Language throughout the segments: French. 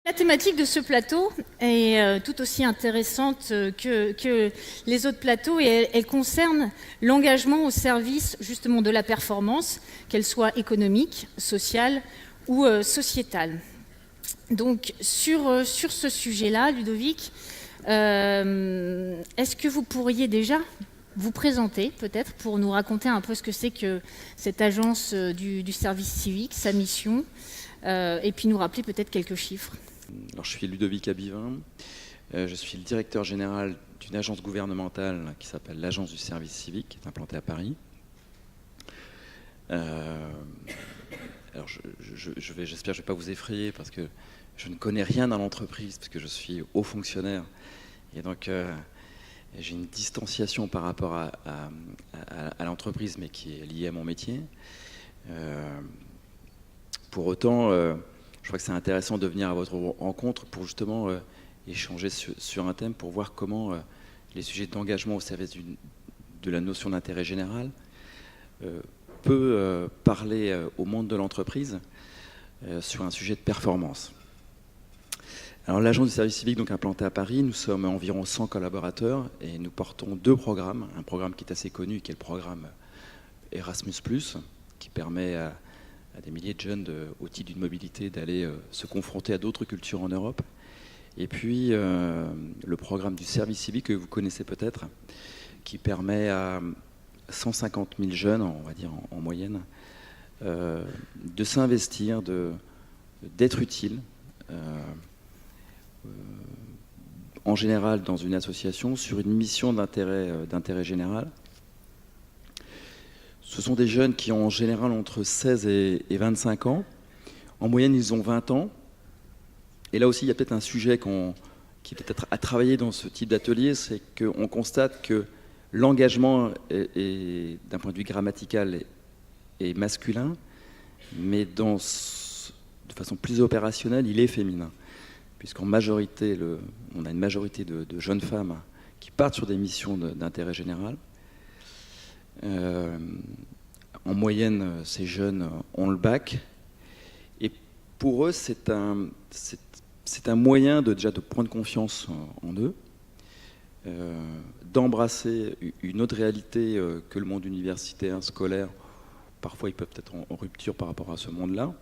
La thématique de ce plateau est tout aussi intéressante que les autres plateaux et elle concerne l'engagement au service justement de la performance, qu'elle soit économique, sociale ou sociétale. Donc sur ce sujet-là, Ludovic, est-ce que vous pourriez déjà vous présenter peut-être pour nous raconter un peu ce que c'est que cette agence du service civique, sa mission, et puis nous rappeler peut-être quelques chiffres. Alors, je suis Ludovic Abivin, je suis le directeur général d'une agence gouvernementale qui s'appelle l'Agence du service civique, qui est implantée à Paris. Alors, j'espère que je ne vais pas vous effrayer parce que je ne connais rien dans l'entreprise, parce que je suis haut fonctionnaire. Et donc, j'ai une distanciation par rapport à l'entreprise, mais qui est liée à mon métier. Pour autant, je crois que c'est intéressant de venir à votre rencontre pour justement échanger sur un thème, pour voir comment les sujets d'engagement au service de la notion d'intérêt général peut parler au monde de l'entreprise sur un sujet de performance. Alors, l'agence du service civique, donc implantée à Paris, nous sommes environ 100 collaborateurs et nous portons deux programmes. Un programme qui est assez connu, qui est le programme Erasmus+, qui permet à des milliers de jeunes au titre d'une mobilité d'aller se confronter à d'autres cultures en Europe. Et puis le programme du service civique que vous connaissez peut-être, qui permet à 150 000 jeunes, on va dire en moyenne, de s'investir, d'être utiles, en général dans une association, sur une mission d'intérêt général. Ce sont des jeunes qui ont en général entre 16 et 25 ans. En moyenne, ils ont 20 ans. Et là aussi, il y a peut-être un sujet qui est peut-être à travailler dans ce type d'atelier, c'est qu'on constate que l'engagement, d'un point de vue grammatical, est masculin, mais de façon plus opérationnelle, il est féminin. Puisqu'en majorité, on a une majorité de jeunes femmes qui partent sur des missions d'intérêt général. En moyenne, ces jeunes ont le bac. Et pour eux, c'est un moyen déjà de prendre confiance en eux, d'embrasser une autre réalité que le monde universitaire, scolaire. Parfois, ils peuvent être en rupture par rapport à ce monde-là.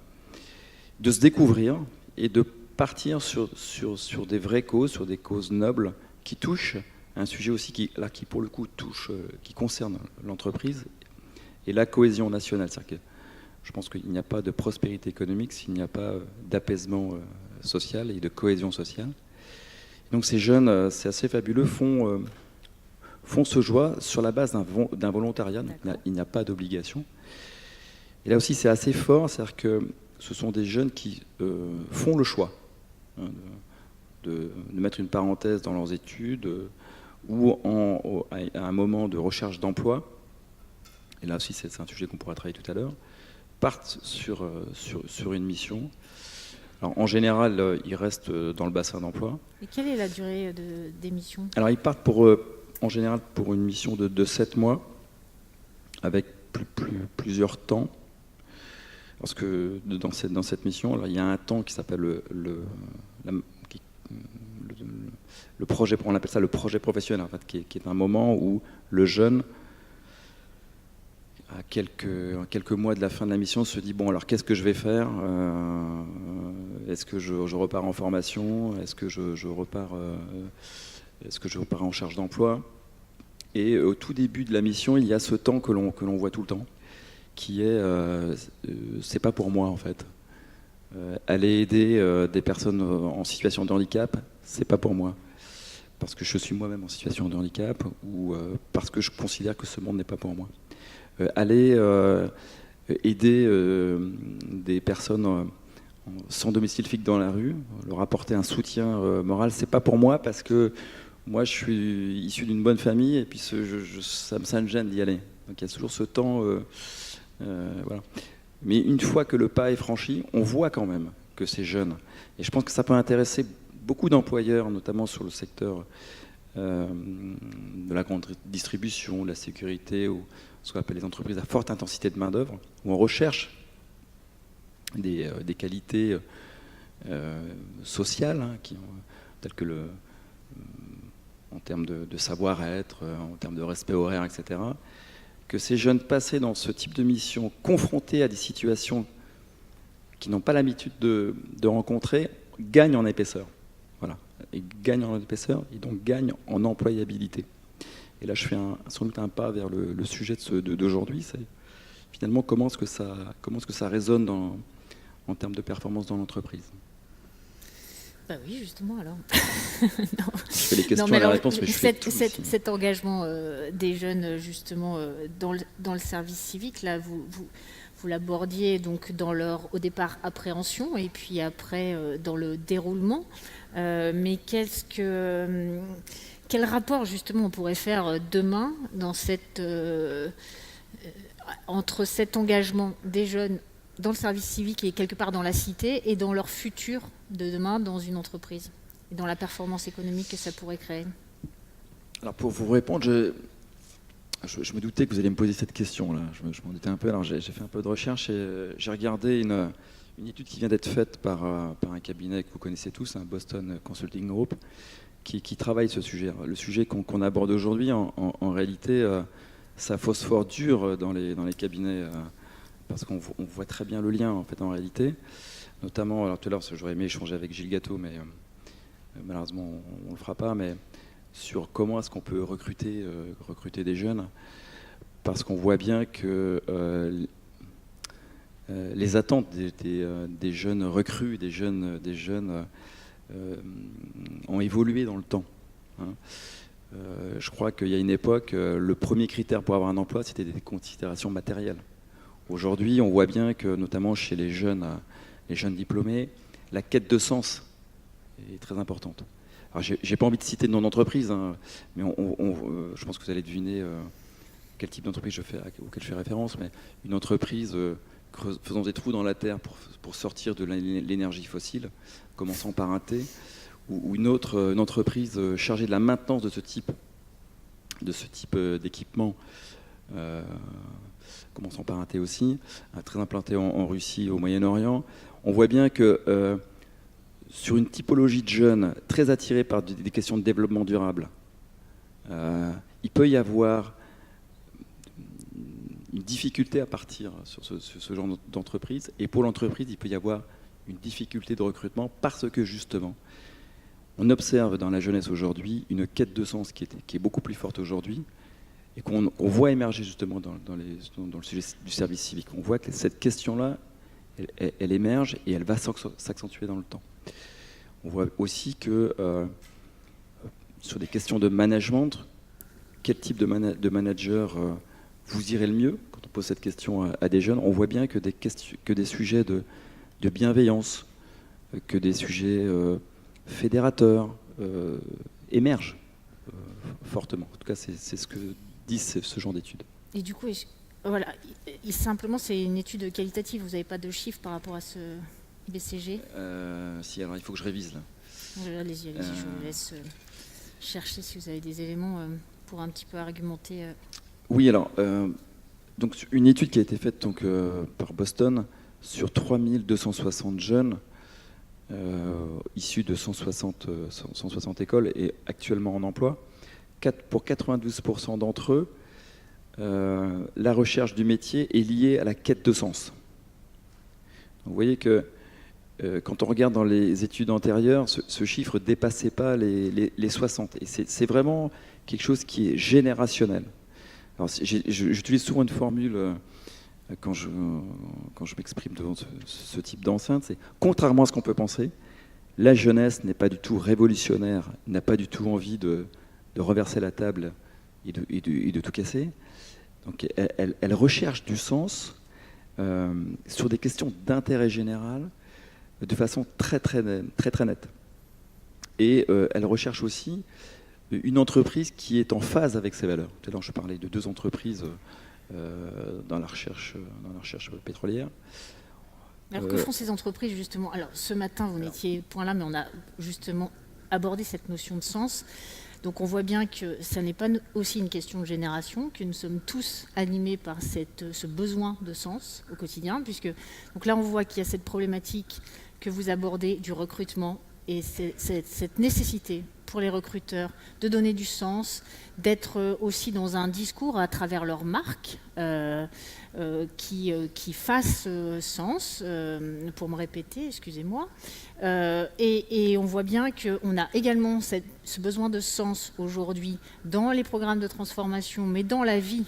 De se découvrir et de partir sur des vraies causes, sur des causes nobles qui touchent un sujet aussi qui pour le coup qui concerne l'entreprise et la cohésion nationale. C'est-à-dire que je pense qu'il n'y a pas de prospérité économique s'il n'y a pas d'apaisement social et de cohésion sociale. Donc ces jeunes, c'est assez fabuleux, font ce choix sur la base d'un volontariat. Donc il n'y a pas d'obligation. Et là aussi, c'est assez fort, c'est-à-dire que ce sont des jeunes qui font le choix de mettre une parenthèse dans leurs études, ou à un moment de recherche d'emploi, et là aussi c'est un sujet qu'on pourra travailler tout à l'heure, partent sur une mission. Alors, en général, ils restent dans le bassin d'emploi. Et quelle est la durée des missions ? Alors ils partent en général pour une mission de 7 mois, avec plusieurs temps. Parce que dans cette mission, là, il y a un temps qui s'appelle le projet, on appelle ça le projet professionnel, en fait, qui est un moment où le jeune, à quelques mois de la fin de la mission, se dit bon, alors qu'est-ce que je vais faire ? Est-ce que je repars en formation ? Est-ce que je repars en charge d'emploi ? Et au tout début de la mission, il y a ce temps que l'on voit tout le temps, qui est c'est pas pour moi en fait. Aller aider des personnes en situation de handicap, c'est pas pour moi. Parce que je suis moi-même en situation de handicap ou parce que je considère que ce monde n'est pas pour moi. Aller aider des personnes sans domicile fixe dans la rue, leur apporter un soutien moral, c'est pas pour moi parce que moi je suis issu d'une bonne famille et puis ça me gêne d'y aller. Donc il y a toujours ce temps. Voilà. Mais une fois que le pas est franchi, on voit quand même que c'est jeune. Et je pense que ça peut intéresser beaucoup d'employeurs, notamment sur le secteur de la grande distribution, de la sécurité, ou ce qu'on appelle les entreprises à forte intensité de main-d'œuvre, où on recherche des qualités sociales, hein, telles que en termes de savoir-être, en termes de respect horaire, etc., que ces jeunes passés dans ce type de mission, confrontés à des situations qu'ils n'ont pas l'habitude de rencontrer, gagnent en épaisseur. Voilà. Et gagnent en épaisseur et donc gagnent en employabilité. Et là, je fais sans doute un pas vers le sujet d'aujourd'hui. C'est finalement comment est-ce que ça résonne en termes de performance dans l'entreprise. Bah oui, justement, alors. Non. Je fais les questions et les réponses, mais je fais tout ici. Cet engagement des jeunes, justement, dans le service civique, là, vous l'abordiez donc au départ, appréhension, et puis après, dans le déroulement. Mais quel rapport, justement, on pourrait faire demain entre cet engagement des jeunes dans le service civique et quelque part dans la cité et dans leur futur de demain dans une entreprise et dans la performance économique que ça pourrait créer? Alors pour vous répondre, je me doutais que vous alliez me poser cette question-là. Je m'en doutais un peu. Alors j'ai fait un peu de recherche et j'ai regardé une étude qui vient d'être faite par un cabinet que vous connaissez tous, un Boston Consulting Group, qui travaille ce sujet. Le sujet qu'on aborde aujourd'hui, en réalité, ça phosphore dur dans les cabinets. Parce qu'on voit très bien le lien en réalité, notamment, alors tout à l'heure j'aurais aimé échanger avec Gilles Gâteau, mais malheureusement on ne le fera pas, mais sur comment est-ce qu'on peut recruter des jeunes, parce qu'on voit bien que les attentes des jeunes recrues, des jeunes ont évolué dans le temps. Hein. Je crois qu'il y a une époque, le premier critère pour avoir un emploi, c'était des considérations matérielles. Aujourd'hui, on voit bien que, notamment chez les jeunes diplômés, la quête de sens est très importante. Alors, j'ai pas envie de citer de nom d'entreprise, hein, mais je pense que vous allez deviner quel type d'entreprise auquel je fais référence, mais une entreprise faisant des trous dans la terre pour sortir de l'énergie fossile, commençant par un T, ou une entreprise chargée de la maintenance de ce type d'équipement, commençant par un T aussi, très implanté en Russie, au Moyen-Orient. On voit bien que sur une typologie de jeunes très attirés par des questions de développement durable, il peut y avoir une difficulté à partir sur ce genre d'entreprise. Et pour l'entreprise, il peut y avoir une difficulté de recrutement parce que justement, on observe dans la jeunesse aujourd'hui une quête de sens qui est beaucoup plus forte aujourd'hui, et qu'on voit émerger justement dans le sujet du service civique. On voit que cette question-là, elle émerge et elle va s'accentuer dans le temps. On voit aussi que sur des questions de management, quel type de manager vous irez le mieux? Quand on pose cette question à des jeunes, on voit bien que des sujets de bienveillance, que des sujets fédérateurs émergent fortement. En tout cas, c'est ce que disent ce genre d'études. Et du coup, voilà, simplement, c'est une étude qualitative. Vous n'avez pas de chiffres par rapport à ce BCG? Si, alors il faut que je révise là. Allez-y, je vous laisse chercher si vous avez des éléments pour un petit peu argumenter. Oui, alors, donc, une étude qui a été faite par Boston sur 3260 jeunes issus de 160 écoles et actuellement en emploi. Pour 92% d'entre eux, la recherche du métier est liée à la quête de sens. Donc, vous voyez que quand on regarde dans les études antérieures, ce chiffre ne dépassait pas les 60. Et c'est vraiment quelque chose qui est générationnel. Alors, j'utilise souvent une formule quand je m'exprime devant ce type d'enceinte, c'est contrairement à ce qu'on peut penser, la jeunesse n'est pas du tout révolutionnaire, n'a pas du tout envie de reverser la table et de tout casser. Donc elle recherche du sens sur des questions d'intérêt général de façon très nette. Et elle recherche aussi une entreprise qui est en phase avec ses valeurs. Tout à l'heure, je parlais de 2 entreprises dans la recherche pétrolière. Alors que font ces entreprises justement? Alors ce matin, vous n'étiez point là, mais on a justement abordé cette notion de sens. Donc on voit bien que ça n'est pas aussi une question de génération, que nous sommes tous animés par ce besoin de sens au quotidien, puisque donc là on voit qu'il y a cette problématique que vous abordez du recrutement et cette nécessité pour les recruteurs de donner du sens, d'être aussi dans un discours à travers leur marque qui fasse sens, pour me répéter, excusez-moi. Et on voit bien qu'on a également ce besoin de sens aujourd'hui dans les programmes de transformation, mais dans la vie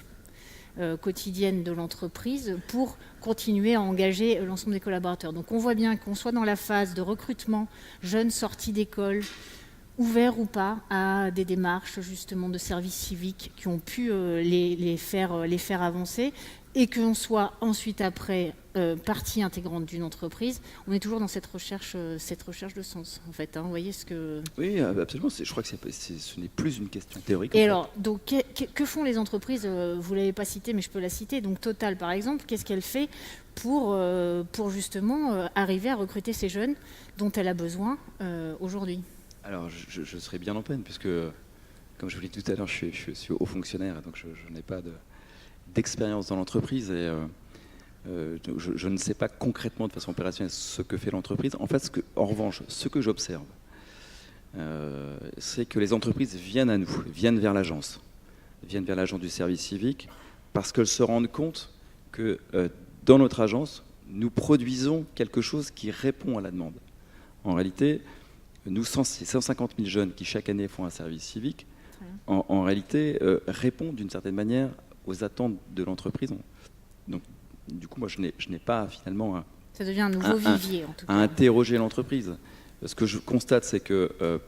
quotidienne de l'entreprise pour continuer à engager l'ensemble des collaborateurs. Donc on voit bien qu'on soit dans la phase de recrutement, jeunes sortis d'école, ouverts ou pas à des démarches justement de service civique qui ont pu les faire avancer, et qu'on soit ensuite après partie intégrante d'une entreprise. On est toujours dans cette recherche de sens, en fait. Vous voyez ce que... Oui, absolument. Je crois que ce n'est plus une question théorique. Et alors, donc, que font les entreprises? Vous ne l'avez pas cité, mais je peux la citer. Donc Total, par exemple, qu'est-ce qu'elle fait pour justement arriver à recruter ces jeunes dont elle a besoin aujourd'hui? Alors, je serais bien en peine, puisque, comme je vous l'ai dit tout à l'heure, je suis haut fonctionnaire, donc je n'ai pas d'expérience dans l'entreprise, et je ne sais pas concrètement, de façon opérationnelle, ce que fait l'entreprise. En fait, en revanche, ce que j'observe, c'est que les entreprises viennent à nous, viennent vers l'agence du service civique, parce qu'elles se rendent compte que dans notre agence, nous produisons quelque chose qui répond à la demande. En réalité, ces 150 000 jeunes qui chaque année font un service civique, en réalité, répondent d'une certaine manière aux attentes de l'entreprise. Donc, du coup, moi, je n'ai pas finalement ça devient un nouveau vivier, en tout cas, à interroger l'entreprise. Ce que je constate, c'est que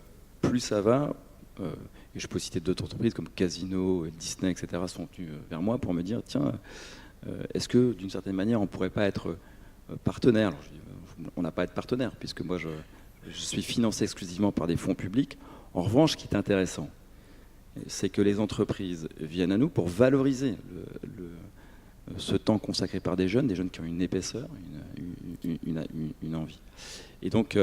plus ça va, et je peux citer d'autres entreprises comme Casino, Disney, etc., sont venues vers moi pour me dire, tiens, est-ce que d'une certaine manière, on ne pourrait pas être partenaire? Alors, je dis, on n'a pas à être partenaire, puisque moi, je suis financé exclusivement par des fonds publics. En revanche, ce qui est intéressant, c'est que les entreprises viennent à nous pour valoriser ce temps consacré par des jeunes qui ont une épaisseur, une envie. Et donc,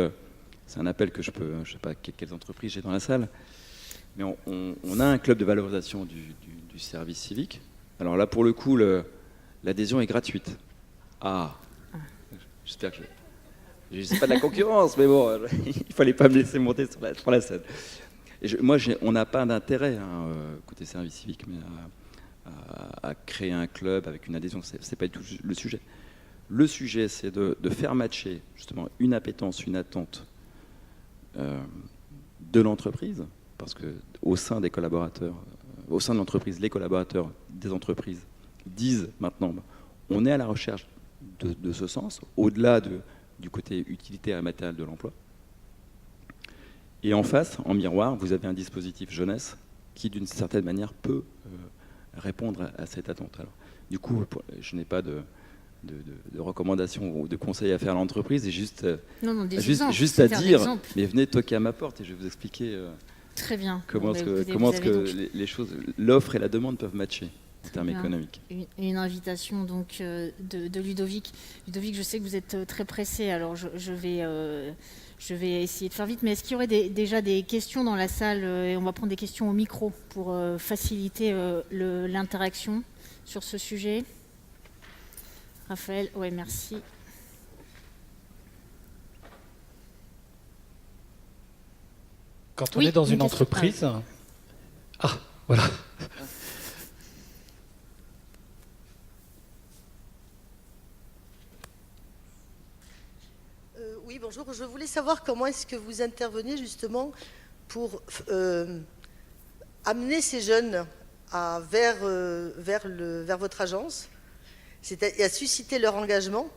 c'est un appel que je ne sais pas quelles entreprises j'ai dans la salle, mais on a un club de valorisation du service civique. Alors là, pour le coup, l'adhésion est gratuite. Ah, j'espère que je ne sais pas de la concurrence, mais bon, il ne fallait pas me laisser monter sur la scène. On n'a pas d'intérêt, côté service civique, mais à créer un club avec une adhésion. Ce n'est pas du tout le sujet. Le sujet, c'est de faire matcher justement une appétence, une attente de l'entreprise, parce qu'au sein des collaborateurs, au sein de l'entreprise, les collaborateurs des entreprises disent maintenant, on est à la recherche de ce sens, au-delà du côté utilitaire et matériel de l'emploi. Et en face, en miroir, vous avez un dispositif jeunesse qui, d'une certaine manière, peut répondre à cette attente. Alors, du coup, je n'ai pas de recommandations ou de conseils à faire à l'entreprise, et juste à dire, mais venez toquer à ma porte et je vais vous expliquer très bien. comment est-ce que les choses, l'offre et la demande peuvent matcher en termes économiques. Une invitation donc de Ludovic. Ludovic, je sais que vous êtes très pressé, alors je vais essayer de faire vite, mais est-ce qu'il y aurait déjà des questions dans la salle, et on va prendre des questions au micro pour faciliter l'interaction sur ce sujet. Raphaël, oui, merci. Quand on est dans une entreprise... Ah, voilà. Oui, bonjour. Je voulais savoir comment est-ce que vous intervenez justement pour amener ces jeunes vers votre agence, c'est-à-dire à susciter leur engagement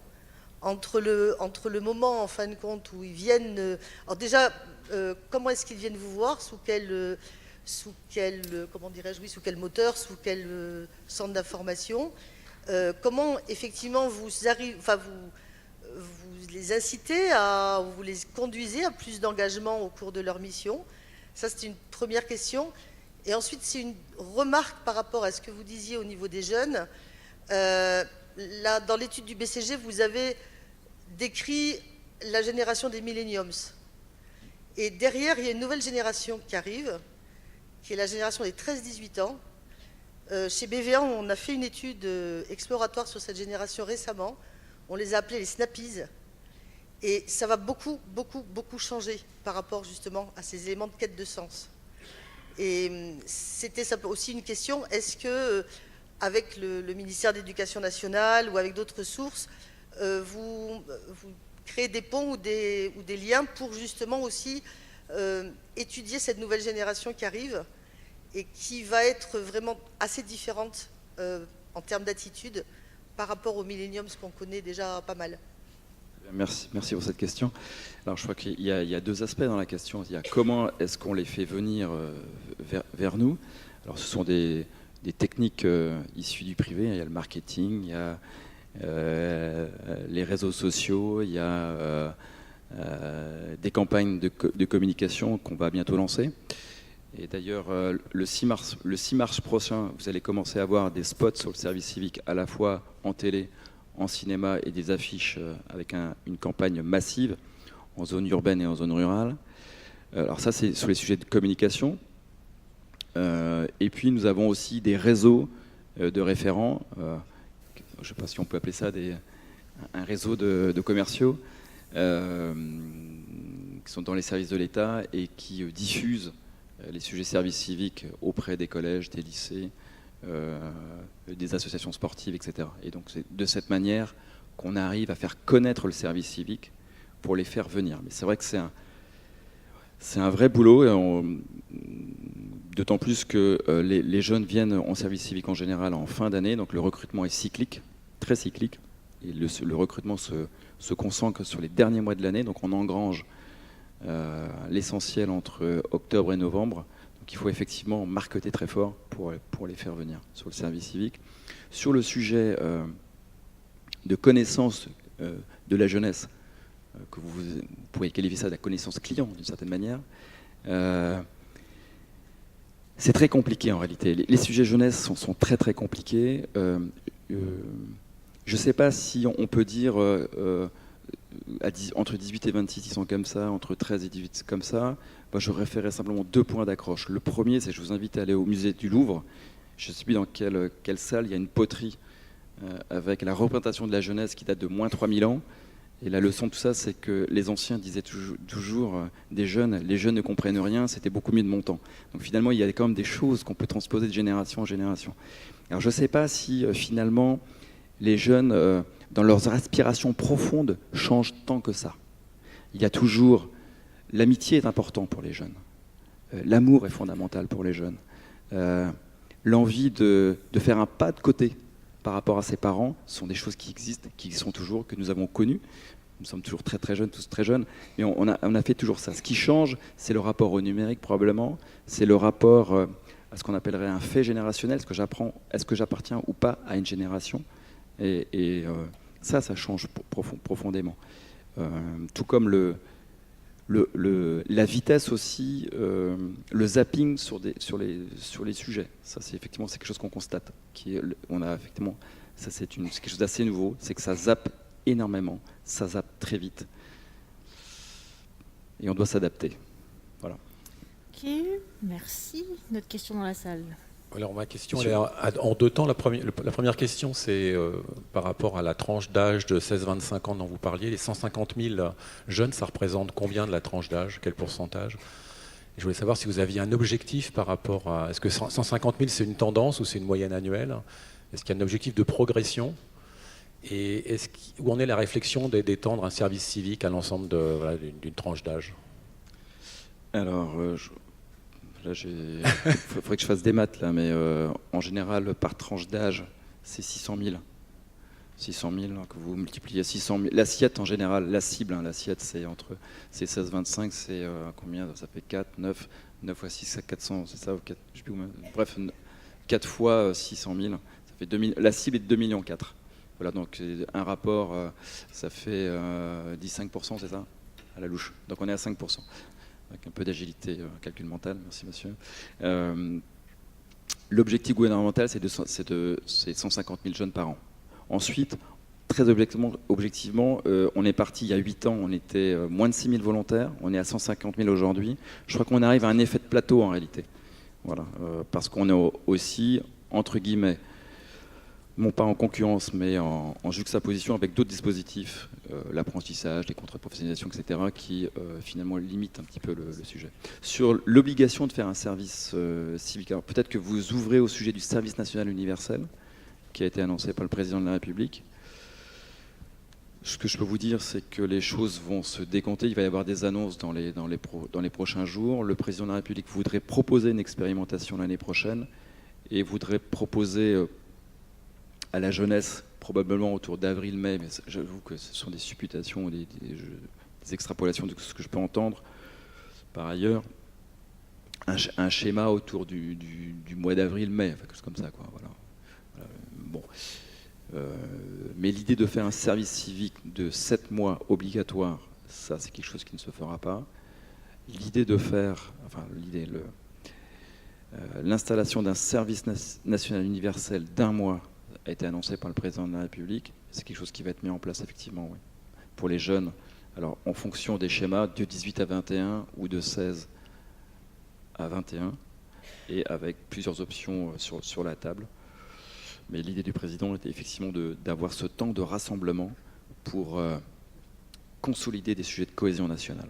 entre le moment, en fin de compte, où ils viennent... alors déjà, comment est-ce qu'ils viennent vous voir, sous quel comment dirais-je, oui, sous quel moteur, sous quel centre d'information, comment effectivement vous les incitez vous les conduisez à plus d'engagement au cours de leur mission. Ça, c'est une première question. Et ensuite, c'est une remarque par rapport à ce que vous disiez au niveau des jeunes. Là, dans l'étude du BCG, vous avez décrit la génération des millenniums. Et derrière, il y a une nouvelle génération qui arrive, qui est la génération des 13-18 ans. Chez BVA, on a fait une étude exploratoire sur cette génération récemment. On les a appelés les snappies. Et ça va beaucoup changer par rapport justement à ces éléments de quête de sens. Et c'était aussi une question, est-ce que avec le ministère de l'Éducation nationale ou avec d'autres sources, vous créez des ponts ou des liens pour justement aussi étudier cette nouvelle génération qui arrive et qui va être vraiment assez différente en termes d'attitude par rapport aux millenniums qu'on connaît déjà pas mal. Merci pour cette question. Alors je crois qu'il y a deux aspects dans la question. Il y a comment est-ce qu'on les fait venir vers nous. Alors ce sont des techniques issues du privé. Il y a le marketing, il y a les réseaux sociaux, il y a des campagnes de communication qu'on va bientôt lancer. Et d'ailleurs, le 6 mars prochain, vous allez commencer à voir des spots sur le service civique, à la fois en télé, en cinéma, et des affiches avec une campagne massive en zone urbaine et en zone rurale. Alors ça, c'est sur les sujets de communication. Et puis, nous avons aussi des réseaux de référents. Je ne sais pas si on peut appeler ça un réseau de commerciaux qui sont dans les services de l'État et qui diffusent les sujets services civiques auprès des collèges, des lycées, des associations sportives, etc. Et donc c'est de cette manière qu'on arrive à faire connaître le service civique pour les faire venir. Mais c'est vrai que c'est un vrai boulot, d'autant plus que les jeunes viennent en service civique en général en fin d'année, donc le recrutement est cyclique, très cyclique, et le recrutement se concentre sur les derniers mois de l'année, donc on engrange l'essentiel entre octobre et novembre. Donc il faut effectivement marketer très fort pour les faire venir sur le service civique. Sur le sujet de connaissance de la jeunesse, que vous pourriez qualifier ça de la connaissance client d'une certaine manière, c'est très compliqué en réalité. Les sujets jeunesse sont très très compliqués. Je ne sais pas si on peut dire entre 18 et 26 ils sont comme ça, entre 13 et 18 comme ça. Moi, je référais simplement 2 points d'accroche. Le premier, c'est que je vous invite à aller au musée du Louvre. Je ne sais plus dans quelle salle, il y a une poterie avec la représentation de la jeunesse qui date de moins 3000 ans. Et la leçon de tout ça, c'est que les anciens disaient toujours les jeunes ne comprennent rien, c'était beaucoup mieux de mon temps. Donc finalement, il y a quand même des choses qu'on peut transposer de génération en génération. Alors je ne sais pas si finalement les jeunes, dans leurs aspirations profondes, changent tant que ça. Il y a toujours... L'amitié est importante pour les jeunes. L'amour est fondamental pour les jeunes. L'envie de faire un pas de côté par rapport à ses parents sont des choses qui existent, qui sont toujours, que nous avons connues. Nous sommes toujours très très jeunes, tous très jeunes, mais on a fait toujours ça. Ce qui change, c'est le rapport au numérique probablement, c'est le rapport à ce qu'on appellerait un fait générationnel, est-ce que j'appartiens ou pas à une génération, et ça change profondément. Tout comme la vitesse aussi, le zapping sur les sujets. Ça, c'est quelque chose qu'on constate. C'est quelque chose d'assez nouveau, c'est que ça zappe énormément, ça zappe très vite. Et on doit s'adapter. Voilà. Ok, merci. Une autre question dans la salle. Alors ma question elle est en 2 temps. La première question, c'est par rapport à la tranche d'âge de 16-25 ans dont vous parliez. Les 150 000 jeunes, ça représente combien de la tranche d'âge? Quel pourcentage? Et je voulais savoir si vous aviez un objectif par rapport à... Est-ce que 150 000, c'est une tendance ou c'est une moyenne annuelle? Est-ce qu'il y a un objectif de progression? Et où en est la réflexion d'étendre un service civique à l'ensemble d'une tranche d'âge? Alors... Là, il faudrait que je fasse des maths, là, mais en général, par tranche d'âge, c'est 600 000. 600 000, que vous multipliez 600 000. L'assiette, en général, la cible, l'assiette, c'est 16-25, c'est combien? Ça fait 4, 9 fois 6, c'est 400, c'est ça? 4, je sais plus, bref, 4 fois 600 000, ça fait 2 000, la cible est de 2,4 millions. Voilà, donc un rapport, ça fait 15%, c'est ça? À la louche. Donc on est à 5%. Avec un peu d'agilité, calcul mental, merci monsieur. L'objectif gouvernemental, c'est 150 000 jeunes par an. Ensuite, très objectivement, on est parti il y a 8 ans, on était moins de 6 000 volontaires, on est à 150 000 aujourd'hui. Je crois qu'on arrive à un effet de plateau en réalité. Voilà, parce qu'on est aussi, entre guillemets, non pas en concurrence, mais en juxtaposition avec d'autres dispositifs, l'apprentissage, les contrats de professionnalisation, etc., qui finalement limitent un petit peu le sujet. Sur l'obligation de faire un service civique, alors peut-être que vous ouvrez au sujet du service national universel, qui a été annoncé par le président de la République. Ce que je peux vous dire, c'est que les choses vont se décompter. Il va y avoir des annonces dans les prochains jours. Le président de la République voudrait proposer une expérimentation l'année prochaine et voudrait proposer à la jeunesse, probablement autour d'avril-mai, mais j'avoue que ce sont des supputations, des extrapolations de ce que je peux entendre. Par ailleurs, un schéma autour du mois d'avril-mai, enfin, quelque chose comme ça, quoi. Voilà. Bon. Mais l'idée de faire un service civique de 7 mois obligatoire, ça c'est quelque chose qui ne se fera pas. L'idée de faire, l'installation d'un service national universel d'1 mois a été annoncé par le président de la République. C'est quelque chose qui va être mis en place effectivement, oui, pour les jeunes. Alors en fonction des schémas de 18 à 21 ou de 16 à 21, et avec plusieurs options sur la table. Mais l'idée du président était effectivement d'avoir ce temps de rassemblement pour consolider des sujets de cohésion nationale.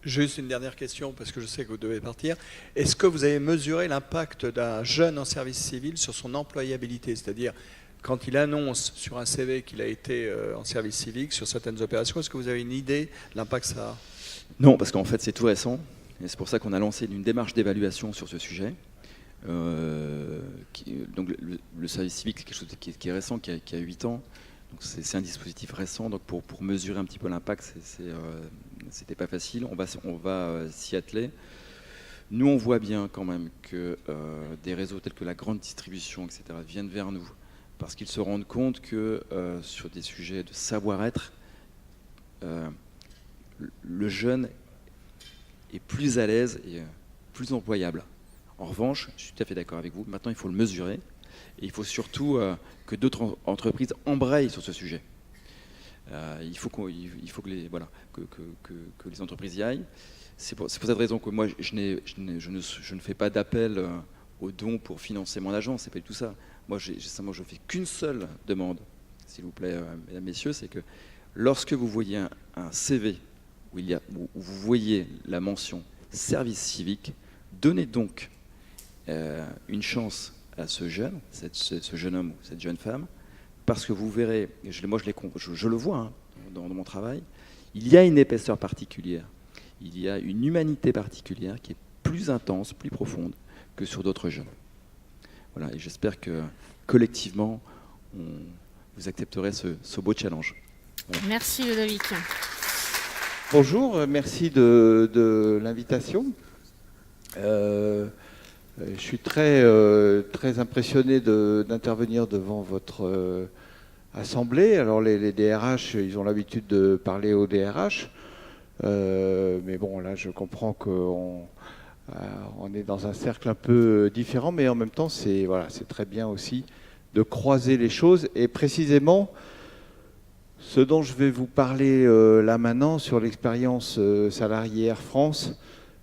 Juste une dernière question, parce que je sais que vous devez partir. Est-ce que vous avez mesuré l'impact d'un jeune en service civil sur son employabilité? C'est-à-dire, quand il annonce sur un CV qu'il a été en service civique sur certaines opérations, est-ce que vous avez une idée de l'impact que ça a? Non, parce qu'en fait c'est tout récent, et c'est pour ça qu'on a lancé une démarche d'évaluation sur ce sujet. Donc le service civique, c'est quelque chose qui est récent, qui a 8 ans. Donc c'est un dispositif récent. Donc pour mesurer un petit peu l'impact, c'était pas facile. On va s'y atteler. Nous, on voit bien quand même que des réseaux tels que la grande distribution, etc., viennent vers nous parce qu'ils se rendent compte que sur des sujets de savoir-être, le jeune est plus à l'aise et plus employable. En revanche, je suis tout à fait d'accord avec vous, maintenant il faut le mesurer et il faut surtout que d'autres entreprises embrayent sur ce sujet. Il faut que les entreprises y aillent. C'est pour cette raison que moi je ne fais pas d'appel aux dons pour financer mon agence, c'est pas du tout ça. Moi je fais qu'une seule demande, s'il vous plaît, mesdames, messieurs, c'est que lorsque vous voyez un CV où vous voyez la mention service civique, donnez donc une chance à ce jeune homme ou cette jeune femme, parce que vous verrez, je le vois hein, dans mon travail, il y a une épaisseur particulière, il y a une humanité particulière qui est plus intense, plus profonde que sur d'autres jeunes. Voilà, et j'espère que collectivement, vous accepterez ce beau challenge. Voilà. Merci Ludovic. Bonjour, merci de l'invitation. Je suis très impressionné d'intervenir devant votre assemblée. Alors les DRH, ils ont l'habitude de parler aux DRH, mais bon, là je comprends qu'on est dans un cercle un peu différent, mais en même temps c'est très bien aussi de croiser les choses. Et précisément, ce dont je vais vous parler là maintenant sur l'expérience salariée Air France,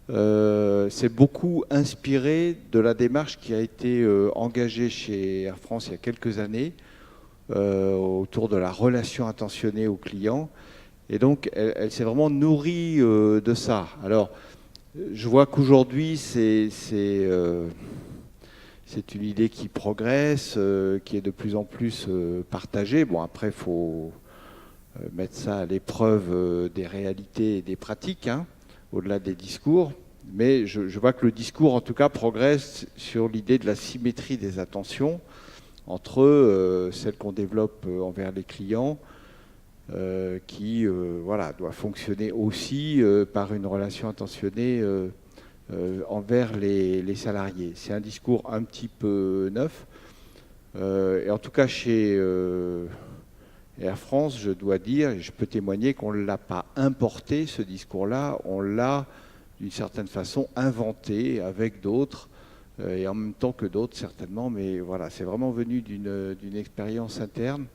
c'est beaucoup inspiré de la démarche qui a été engagée chez Air France il y a quelques années autour de la relation attentionnée aux clients. Et donc, elle s'est vraiment nourrie de ça. Alors, je vois qu'aujourd'hui, c'est une idée qui progresse, qui est de plus en plus partagée. Bon, après, il faut mettre ça à l'épreuve des réalités et des pratiques, hein, au-delà des discours, mais je vois que le discours, en tout cas, progresse sur l'idée de la symétrie des attentions entre celles qu'on développe envers les clients, qui doit fonctionner aussi par une relation attentionnée envers les salariés. C'est un discours un petit peu neuf, et en tout cas chez Air France, je dois dire, et je peux témoigner qu'on ne l'a pas importé, ce discours-là, on l'a d'une certaine façon inventé avec d'autres, et en même temps que d'autres certainement, mais voilà, c'est vraiment venu d'une expérience interne.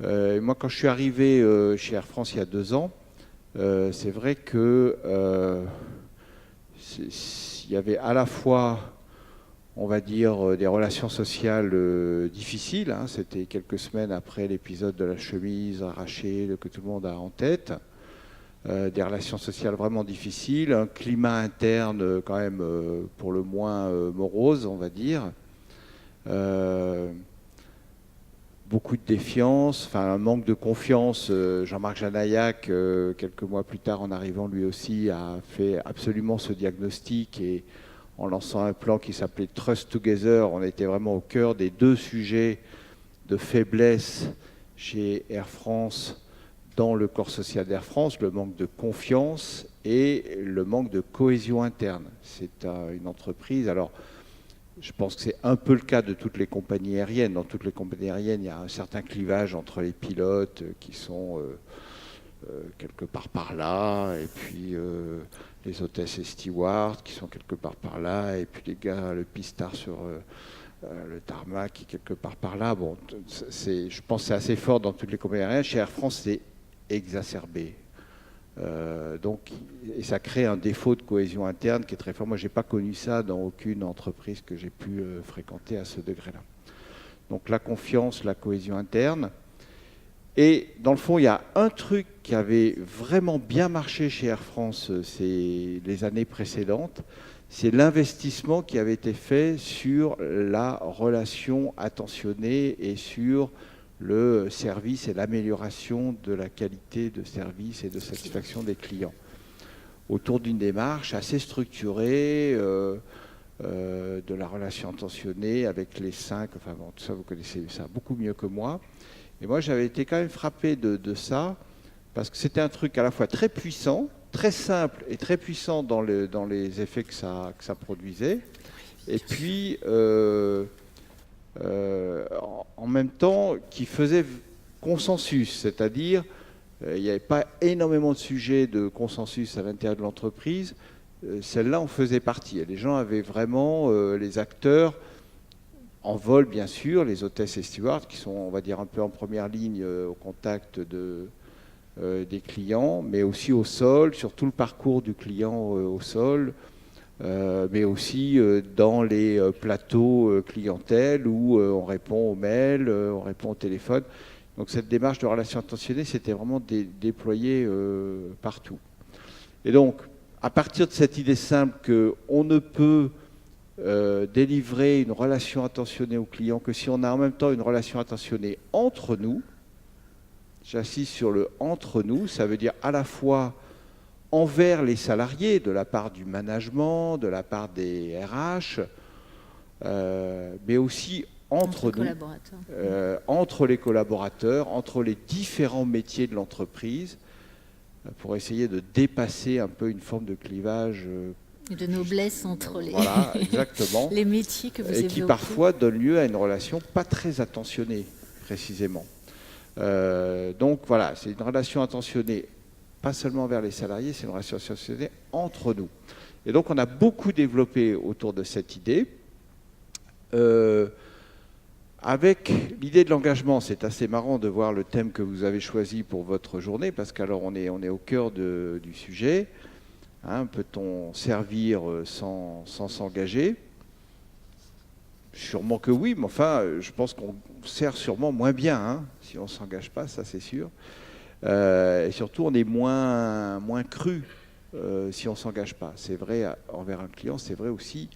Moi, quand je suis arrivé chez Air France il y a 2 ans, c'est vrai que il y avait à la fois, on va dire, des relations sociales difficiles. Hein. C'était quelques semaines après l'épisode de la chemise arrachée que tout le monde a en tête. Des relations sociales vraiment difficiles, un climat interne quand même pour le moins morose, on va dire. Beaucoup de défiance, enfin un manque de confiance. Jean-Marc Janaillac, quelques mois plus tard en arrivant lui aussi, a fait absolument ce diagnostic et en lançant un plan qui s'appelait Trust Together, on était vraiment au cœur des deux sujets de faiblesse chez Air France dans le corps social d'Air France, le manque de confiance et le manque de cohésion interne. C'est une entreprise, alors je pense que c'est un peu le cas de toutes les compagnies aériennes. Dans toutes les compagnies aériennes, il y a un certain clivage entre les pilotes qui sont quelque part par là, et puis les hôtesses et stewards qui sont quelque part par là, et puis les gars, le pistard sur le tarmac qui est quelque part par là. Bon, je pense que c'est assez fort dans toutes les compagnies aériennes. Chez Air France, c'est exacerbé. Et ça crée un défaut de cohésion interne qui est très fort. Moi, je n'ai pas connu ça dans aucune entreprise que j'ai pu fréquenter à ce degré-là. Donc la confiance, la cohésion interne. Et dans le fond, il y a un truc qui avait vraiment bien marché chez Air France les années précédentes, c'est l'investissement qui avait été fait sur la relation attentionnée et sur le service et l'amélioration de la qualité de service et de satisfaction des clients. Autour d'une démarche assez structurée de la relation attentionnée avec les 5, enfin bon, tout ça vous connaissez ça beaucoup mieux que moi. Et moi j'avais été quand même frappé de ça, parce que c'était un truc à la fois très puissant, très simple et très puissant dans les effets que ça produisait. Et puis en même temps qui faisait consensus, c'est-à-dire il n'y avait pas énormément de sujets de consensus à l'intérieur de l'entreprise. Celle-là en faisait partie. Et les gens avaient vraiment, les acteurs en vol bien sûr, les hôtesses et stewards qui sont, on va dire, un peu en première ligne au contact des clients, mais aussi au sol, sur tout le parcours du client au sol, mais aussi dans les plateaux clientèle où on répond aux mails, on répond au téléphone. Donc cette démarche de relation attentionnée, c'était vraiment déployée partout. Et donc, à partir de cette idée simple qu'on ne peut délivrer une relation attentionnée au client que si on a en même temps une relation attentionnée entre nous, j'insiste sur le « entre nous », ça veut dire à la fois envers les salariés, de la part du management, de la part des RH, mais aussi entre nous, entre les collaborateurs, entre les différents métiers de l'entreprise, pour essayer de dépasser un peu une forme de clivage. De noblesse entre voilà, exactement, les métiers que vous évoquez. Et qui parfois donne lieu à une relation pas très attentionnée, précisément. Donc voilà, c'est une relation attentionnée, pas seulement vers les salariés, c'est une relation attentionnée entre nous. Et donc on a beaucoup développé autour de cette idée. Avec l'idée de l'engagement, c'est assez marrant de voir le thème que vous avez choisi pour votre journée, parce qu'alors on est au cœur du sujet. Hein, peut-on servir sans s'engager ? Sûrement que oui, mais enfin, je pense qu'on sert sûrement moins bien, hein, si on ne s'engage pas, ça c'est sûr. Et surtout, on est moins cru si on ne s'engage pas. C'est vrai envers un client, c'est vrai aussi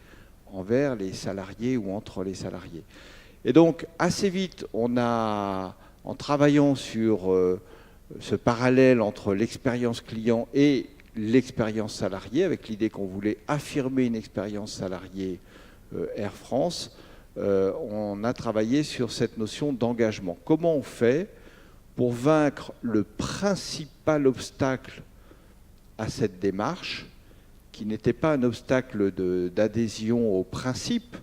envers les salariés ou entre les salariés. Et donc, assez vite, en travaillant sur ce parallèle entre l'expérience client et l'expérience salariée, avec l'idée qu'on voulait affirmer une expérience salariée Air France, on a travaillé sur cette notion d'engagement. Comment on fait pour vaincre le principal obstacle à cette démarche, qui n'était pas un obstacle d'adhésion au principe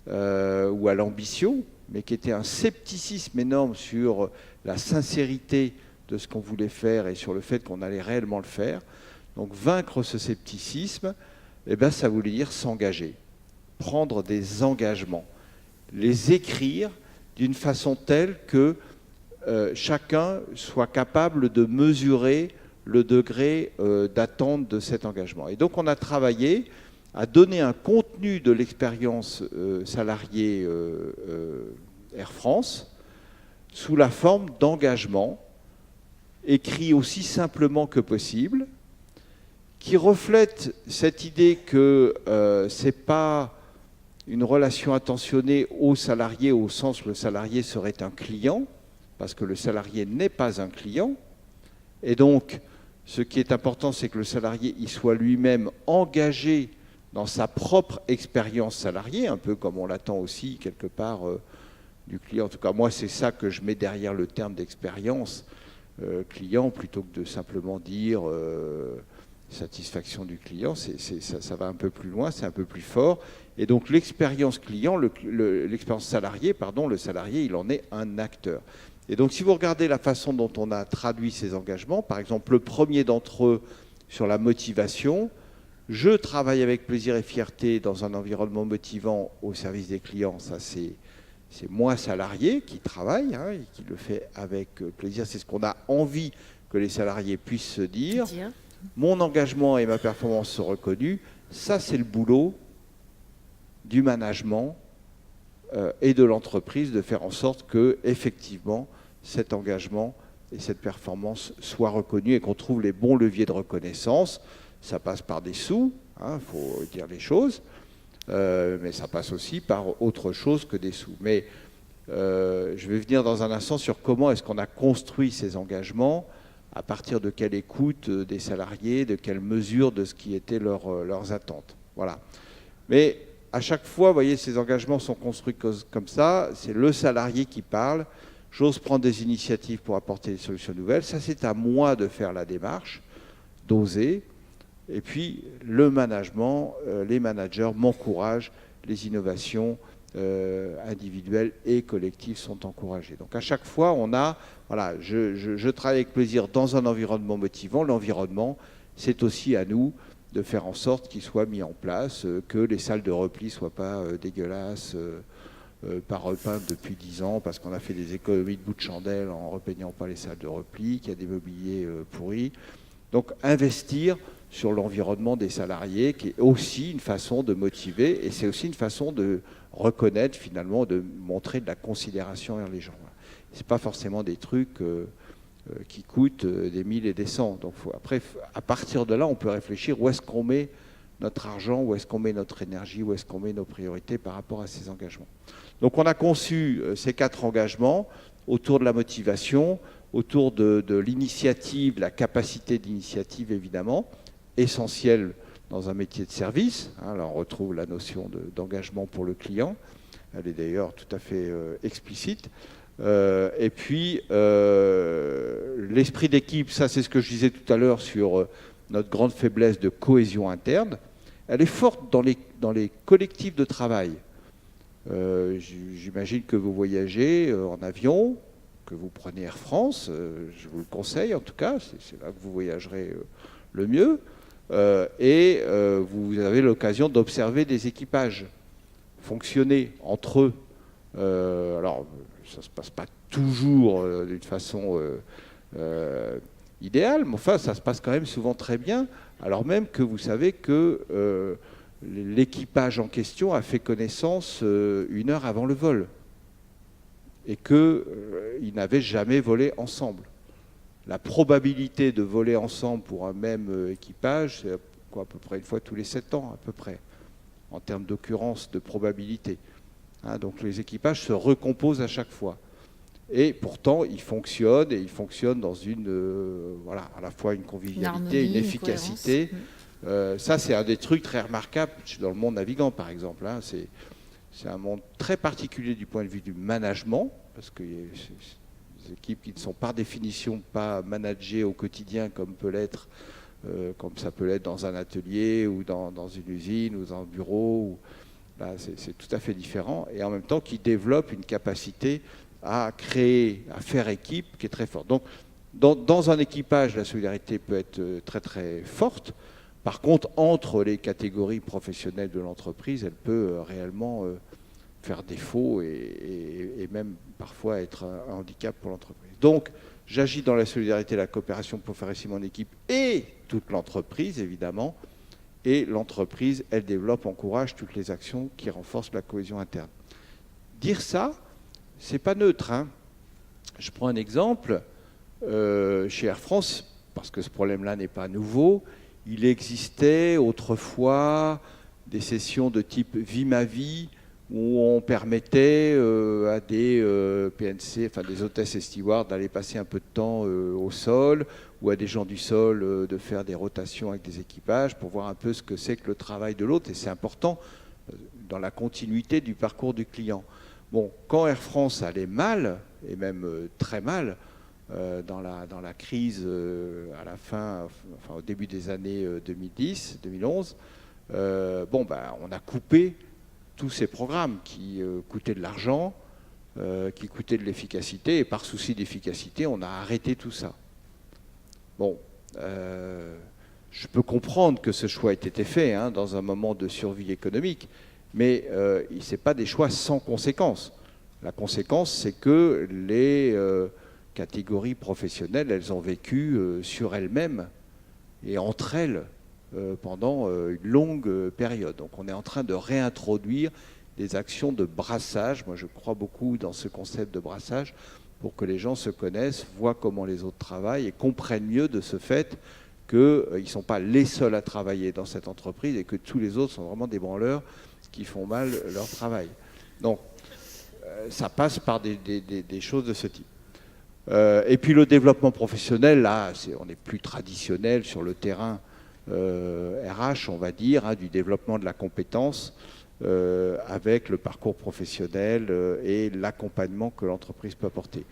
ou à l'ambition, mais qui était un scepticisme énorme sur la sincérité de ce qu'on voulait faire et sur le fait qu'on allait réellement le faire. Donc vaincre ce scepticisme, eh ben, ça voulait dire s'engager, prendre des engagements, les écrire d'une façon telle que chacun soit capable de mesurer le degré d'attente de cet engagement. Et donc on a travaillé à donner un contenu de l'expérience salariée Air France sous la forme d'engagement, écrit aussi simplement que possible, qui reflète cette idée que ce n'est pas une relation attentionnée au salarié au sens où le salarié serait un client, parce que le salarié n'est pas un client. Et donc, ce qui est important, c'est que le salarié il soit lui-même engagé dans sa propre expérience salariée, un peu comme on l'attend aussi quelque part du client. En tout cas, moi, c'est ça que je mets derrière le terme d'expérience client, plutôt que de simplement dire satisfaction du client. Ça va un peu plus loin, c'est un peu plus fort. Et donc, l'expérience client, l'expérience salariée, pardon, le salarié, il en est un acteur. Et donc, si vous regardez la façon dont on a traduit ces engagements, par exemple, le premier d'entre eux sur la motivation, je travaille avec plaisir et fierté dans un environnement motivant au service des clients. Ça, c'est moi, salarié, qui travaille et qui le fait avec plaisir. C'est ce qu'on a envie que les salariés puissent se dire. Mon engagement et ma performance sont reconnus. Ça, c'est le boulot du management et de l'entreprise de faire en sorte que, effectivement, cet engagement et cette performance soient reconnus et qu'on trouve les bons leviers de reconnaissance. Ça passe par des sous, faut dire les choses, mais ça passe aussi par autre chose que des sous. Mais je vais venir dans un instant sur comment est-ce qu'on a construit ces engagements, à partir de quelle écoute des salariés, de quelle mesure de ce qui étaient leurs attentes. Voilà. Mais à chaque fois, vous voyez, ces engagements sont construits comme ça, c'est le salarié qui parle, j'ose prendre des initiatives pour apporter des solutions nouvelles, ça c'est à moi de faire la démarche, d'oser, et puis le management, les managers m'encouragent, les innovations individuelles et collectives sont encouragées. Donc à chaque fois, on a, voilà, je travaille avec plaisir dans un environnement motivant, l'environnement, c'est aussi à nous de faire en sorte qu'il soit mis en place, que les salles de repli ne soient pas dégueulasses, pas repeintes depuis 10 ans parce qu'on a fait des économies de bout de chandelle en ne repeignant pas les salles de repli, qu'il y a des mobiliers pourris. Donc investir sur l'environnement des salariés, qui est aussi une façon de motiver, et c'est aussi une façon de reconnaître finalement, de montrer de la considération envers les gens. Ce n'est pas forcément des trucs qui coûtent des 1000 et des 100. Donc après, à partir de là, on peut réfléchir où est-ce qu'on met notre argent, où est-ce qu'on met notre énergie, où est-ce qu'on met nos priorités par rapport à ces engagements. Donc on a conçu ces 4 engagements autour de la motivation, autour de l'initiative, la capacité d'initiative évidemment, essentielle dans un métier de service. Là, on retrouve la notion d'engagement pour le client. Elle est d'ailleurs tout à fait explicite. Et puis, l'esprit d'équipe, ça c'est ce que je disais tout à l'heure sur notre grande faiblesse de cohésion interne. Elle est forte dans les collectifs de travail. J'imagine que vous voyagez en avion, que vous prenez Air France, je vous le conseille en tout cas, c'est là que vous voyagerez le mieux. Et vous avez l'occasion d'observer des équipages fonctionner entre eux. Alors, ça ne se passe pas toujours d'une façon idéale, mais enfin, ça se passe quand même souvent très bien, alors même que vous savez que l'équipage en question a fait connaissance 1 heure avant le vol et qu'ils n'avaient jamais volé ensemble. La probabilité de voler ensemble pour un même équipage, c'est à peu près 1 fois tous les 7 ans, à peu près, en termes d'occurrence de probabilité. Donc les équipages se recomposent à chaque fois. Et pourtant, ils fonctionnent, et ils fonctionnent dans voilà, à la fois une convivialité, une efficacité. Ça, c'est un des trucs très remarquables dans le monde navigant, par exemple. C'est un monde très particulier du point de vue du management, parce que des équipes qui ne sont par définition pas managées au quotidien comme ça peut l'être dans un atelier ou dans une usine ou dans un bureau. Là, c'est tout à fait différent, et en même temps qui développe une capacité à créer, à faire équipe qui est très forte. Donc, dans un équipage, la solidarité peut être très très forte. Par contre, entre les catégories professionnelles de l'entreprise, elle peut réellement faire défaut et même parfois être un handicap pour l'entreprise. Donc, J'agis dans la solidarité et la coopération pour faire réussir mon équipe et toute l'entreprise, évidemment. Et l'entreprise, elle développe, encourage toutes les actions qui renforcent la cohésion interne. Dire ça, c'est pas neutre, hein. Je prends un exemple. Chez Air France, parce que ce problème-là n'est pas nouveau, il existait autrefois des sessions de type Vie ma vie, où on permettait à des PNC, enfin des hôtesses et stewards, d'aller passer un peu de temps au sol, ou à des gens du sol de faire des rotations avec des équipages pour voir un peu ce que c'est que le travail de l'autre. Et c'est important dans la continuité du parcours du client. Bon, quand Air France allait mal, et même très mal, dans la crise à la fin, enfin au début des années 2010, 2011, on a coupé tous ces programmes qui coûtaient de l'argent, qui coûtaient de l'efficacité, et par souci d'efficacité, on a arrêté tout ça. Bon, je peux comprendre que ce choix ait été fait dans un moment de survie économique, mais ce n'est pas des choix sans conséquences. La conséquence, c'est que les catégories professionnelles, elles ont vécu sur elles-mêmes et entre elles pendant une longue période. Donc on est en train de réintroduire des actions de brassage. Moi, je crois beaucoup dans ce concept de brassage pour que les gens se connaissent, voient comment les autres travaillent et comprennent mieux de ce fait qu'ils ne sont pas les seuls à travailler dans cette entreprise et que tous les autres sont vraiment des branleurs qui font mal leur travail. Donc, ça passe par des choses de ce type. Et puis le développement professionnel, là, on est plus traditionnel sur le terrain RH, on va dire, du développement de la compétence avec le parcours professionnel et l'accompagnement que l'entreprise peut apporter.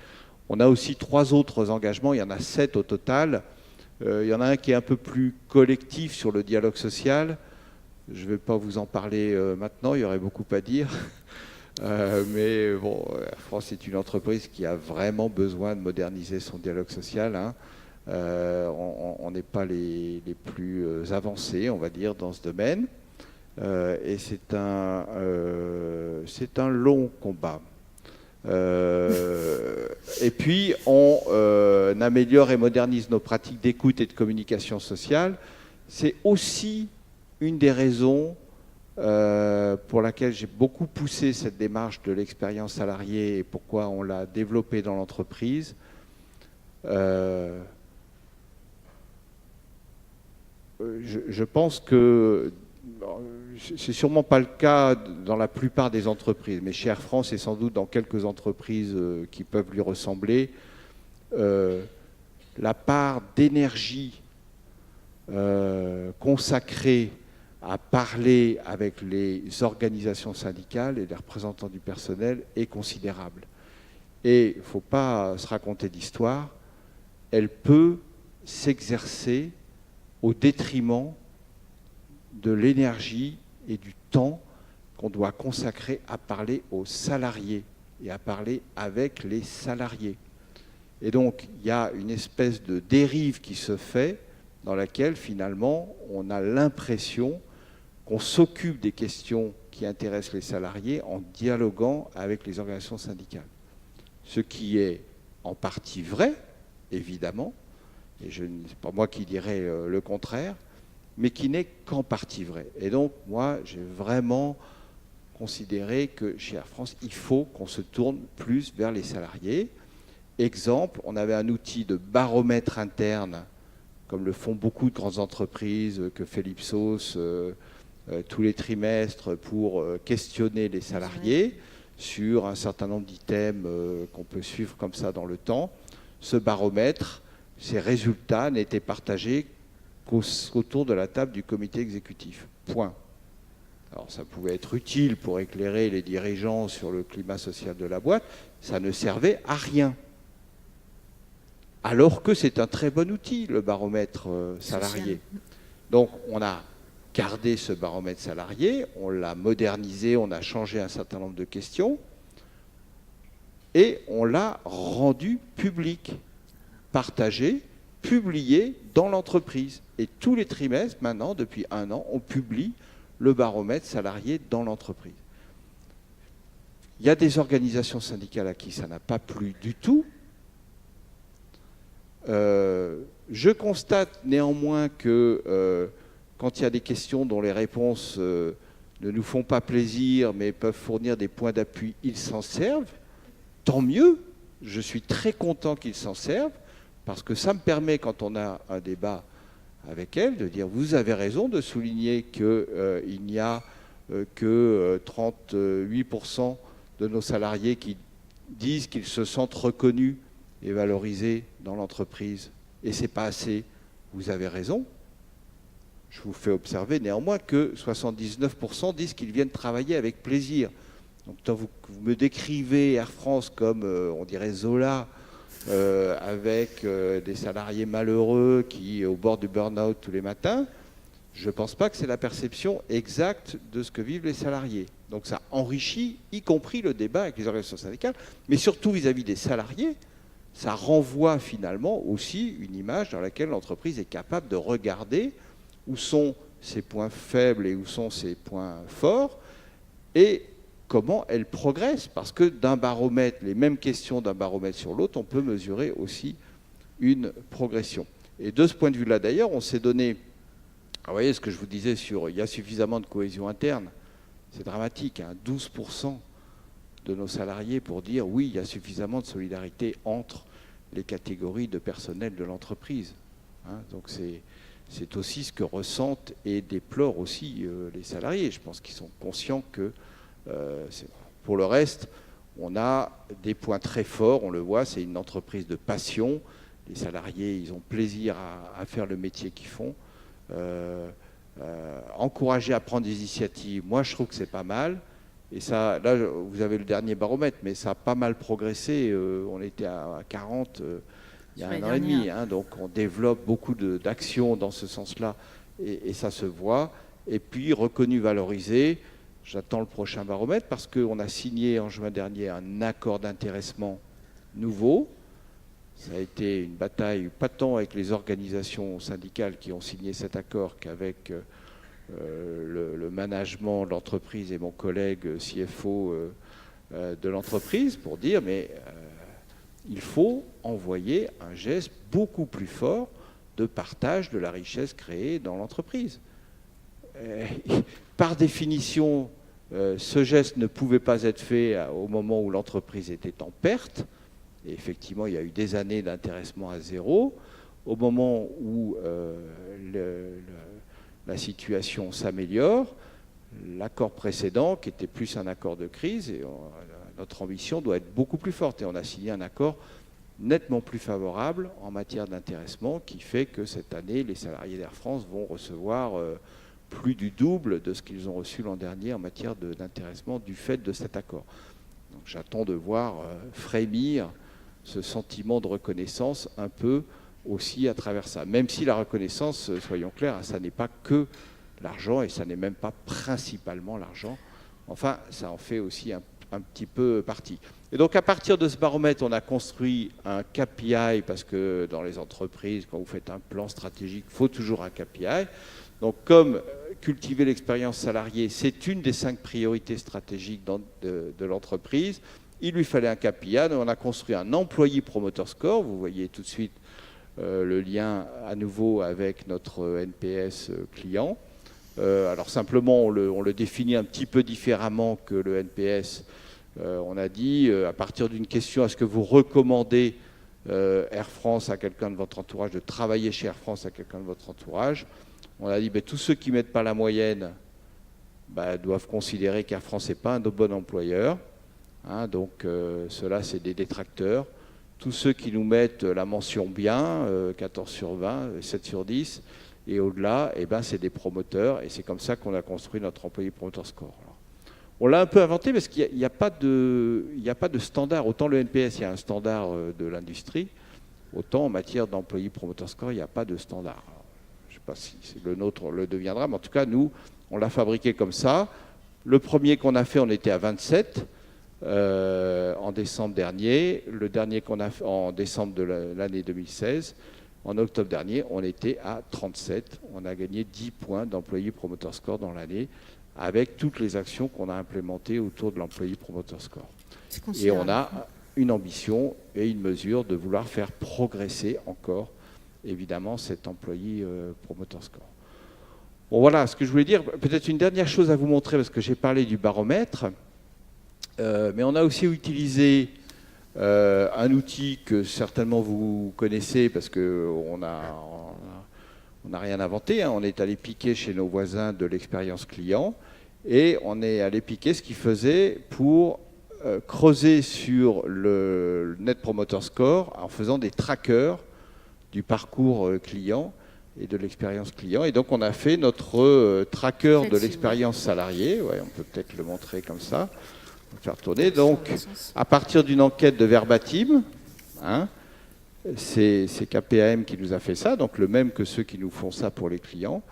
On a aussi 3 autres engagements, il y en a 7 au total. Il y en a un qui est un peu plus collectif sur le dialogue social. Je ne vais pas vous en parler maintenant, il y aurait beaucoup à dire. Mais bon, Air France est une entreprise qui a vraiment besoin de moderniser son dialogue social. On n'est pas les plus avancés, on va dire, dans ce domaine. Et c'est un long combat. Et puis, on améliore et modernise nos pratiques d'écoute et de communication sociale. C'est aussi une des raisons pour laquelle j'ai beaucoup poussé cette démarche de l'expérience salariée et pourquoi on l'a développée dans l'entreprise. Je pense que c'est sûrement pas le cas dans la plupart des entreprises, mais chez Air France et sans doute dans quelques entreprises qui peuvent lui ressembler, la part d'énergie consacrée à parler avec les organisations syndicales et les représentants du personnel est considérable. Et il ne faut pas se raconter d'histoire, elle peut s'exercer au détriment de l'énergie et du temps qu'on doit consacrer à parler aux salariés et à parler avec les salariés. Et donc, il y a une espèce de dérive qui se fait dans laquelle, finalement, on a l'impression qu'on s'occupe des questions qui intéressent les salariés en dialoguant avec les organisations syndicales. Ce qui est en partie vrai, évidemment, et ce n'est pas moi qui dirais le contraire, mais qui n'est qu'en partie vrai. Et donc, moi, j'ai vraiment considéré que chez Air France, il faut qu'on se tourne plus vers les salariés. Exemple, on avait un outil de baromètre interne, comme le font beaucoup de grandes entreprises, que fait l'Ipsos tous les trimestres pour questionner les salariés sur un certain nombre d'items qu'on peut suivre comme ça dans le temps. Ce baromètre, ces résultats n'étaient partagés qu'autour de la table du comité exécutif. Point. Alors ça pouvait être utile pour éclairer les dirigeants sur le climat social de la boîte, ça ne servait à rien. Alors que c'est un très bon outil, le baromètre salarié. Donc on a gardé ce baromètre salarié, on l'a modernisé, on a changé un certain nombre de questions et on l'a rendu public, partagé, publié dans l'entreprise. Et tous les trimestres, maintenant, depuis 1 an, on publie le baromètre salarié dans l'entreprise. Il y a des organisations syndicales à qui ça n'a pas plu du tout. Je constate néanmoins que quand il y a des questions dont les réponses ne nous font pas plaisir, mais peuvent fournir des points d'appui, ils s'en servent. Tant mieux, je suis très content qu'ils s'en servent, parce que ça me permet, quand on a un débat avec elle, de dire vous avez raison de souligner qu'il n'y a que 38% de nos salariés qui disent qu'ils se sentent reconnus et valorisés dans l'entreprise. Et ce n'est pas assez. Vous avez raison. Je vous fais observer néanmoins que 79% disent qu'ils viennent travailler avec plaisir. Donc quand vous me décrivez Air France comme, on dirait Zola, avec des salariés malheureux qui au bord du burn-out tous les matins, je ne pense pas que c'est la perception exacte de ce que vivent les salariés. Donc ça enrichit, y compris le débat avec les organisations syndicales, mais surtout vis-à-vis des salariés, ça renvoie finalement aussi une image dans laquelle l'entreprise est capable de regarder où sont ses points faibles et où sont ses points forts, et comment elle progresse, parce que d'un baromètre, les mêmes questions d'un baromètre sur l'autre, on peut mesurer aussi une progression. Et de ce point de vue-là, d'ailleurs, on s'est donné, vous voyez ce que je vous disais sur il y a suffisamment de cohésion interne, c'est dramatique, 12% de nos salariés pour dire oui, il y a suffisamment de solidarité entre les catégories de personnel de l'entreprise. Donc c'est aussi ce que ressentent et déplorent aussi les salariés. Je pense qu'ils sont conscients que pour le reste, on a des points très forts, on le voit, c'est une entreprise de passion. Les salariés, ils ont plaisir à faire le métier qu'ils font. Encourager à prendre des initiatives, moi je trouve que c'est pas mal. Et ça, là, vous avez le dernier baromètre, mais ça a pas mal progressé. On était à 40 il y a un an et demi. Donc on développe beaucoup d'actions dans ce sens-là et ça se voit. Et puis, reconnu, valorisé. J'attends le prochain baromètre parce qu'on a signé en juin dernier un accord d'intéressement nouveau. Ça a été une bataille, pas tant avec les organisations syndicales qui ont signé cet accord qu'avec le management de l'entreprise et mon collègue CFO de l'entreprise pour dire mais il faut envoyer un geste beaucoup plus fort de partage de la richesse créée dans l'entreprise. Par définition, ce geste ne pouvait pas être fait au moment où l'entreprise était en perte. Et effectivement, il y a eu des années d'intéressement à zéro. Au moment où la situation s'améliore, l'accord précédent, qui était plus un accord de crise, et notre ambition doit être beaucoup plus forte. Et on a signé un accord nettement plus favorable en matière d'intéressement qui fait que cette année, les salariés d'Air France vont recevoir plus du double de ce qu'ils ont reçu l'an dernier en matière d'intéressement du fait de cet accord. Donc j'attends de voir frémir ce sentiment de reconnaissance un peu aussi à travers ça. Même si la reconnaissance, soyons clairs, ça n'est pas que l'argent et ça n'est même pas principalement l'argent. Enfin, ça en fait aussi un petit peu partie. Et donc à partir de ce baromètre, on a construit un KPI parce que dans les entreprises, quand vous faites un plan stratégique, il faut toujours un KPI. Donc comme cultiver l'expérience salariée, c'est une des 5 priorités stratégiques de l'entreprise, il lui fallait un KPI. Donc on a construit un employee promoter score. Vous voyez tout de suite le lien à nouveau avec notre NPS client. Alors simplement, on le définit un petit peu différemment que le NPS. On a dit, à partir d'une question, est-ce que vous recommandez Air France à quelqu'un de votre entourage, de travailler chez Air France à quelqu'un de votre entourage? On a dit, tous ceux qui ne mettent pas la moyenne doivent considérer qu'Air France n'est pas un bon employeur. Donc ceux-là, c'est des détracteurs. Tous ceux qui nous mettent la mention bien, 14 sur 20, 7 sur 10, et au-delà, c'est des promoteurs. Et c'est comme ça qu'on a construit notre employé promoter score. Alors, on l'a un peu inventé parce qu'il n'y a pas de standard. Autant le NPS, il y a un standard de l'industrie, autant en matière d'employé promoter score, il n'y a pas de standard. Alors, je ne sais pas si le nôtre le deviendra, mais en tout cas, nous, on l'a fabriqué comme ça. Le premier qu'on a fait, on était à 27 en décembre dernier. Le dernier qu'on a fait en décembre de l'année 2016. En octobre dernier, on était à 37. On a gagné 10 points d'employé promoter score dans l'année avec toutes les actions qu'on a implémentées autour de l'employé promoter score. Et on a une ambition et une mesure de vouloir faire progresser encore, évidemment, cet employé Promoter Score. Bon, voilà ce que je voulais dire. Peut-être une dernière chose à vous montrer, parce que j'ai parlé du baromètre, mais on a aussi utilisé un outil que certainement vous connaissez, parce qu'on n'a rien inventé, hein. On est allé piquer chez nos voisins de l'expérience client, et on est allé piquer ce qu'ils faisaient pour creuser sur le Net Promoter Score en faisant des trackers du parcours client et de l'expérience client. Et donc on a fait notre tracker de l'expérience salariée. Ouais, on peut peut-être le montrer comme ça. On va faire tourner. Donc à partir d'une enquête de Verbatim, hein, c'est KPAM qui nous a fait ça, donc le même que ceux qui nous font ça pour les clients.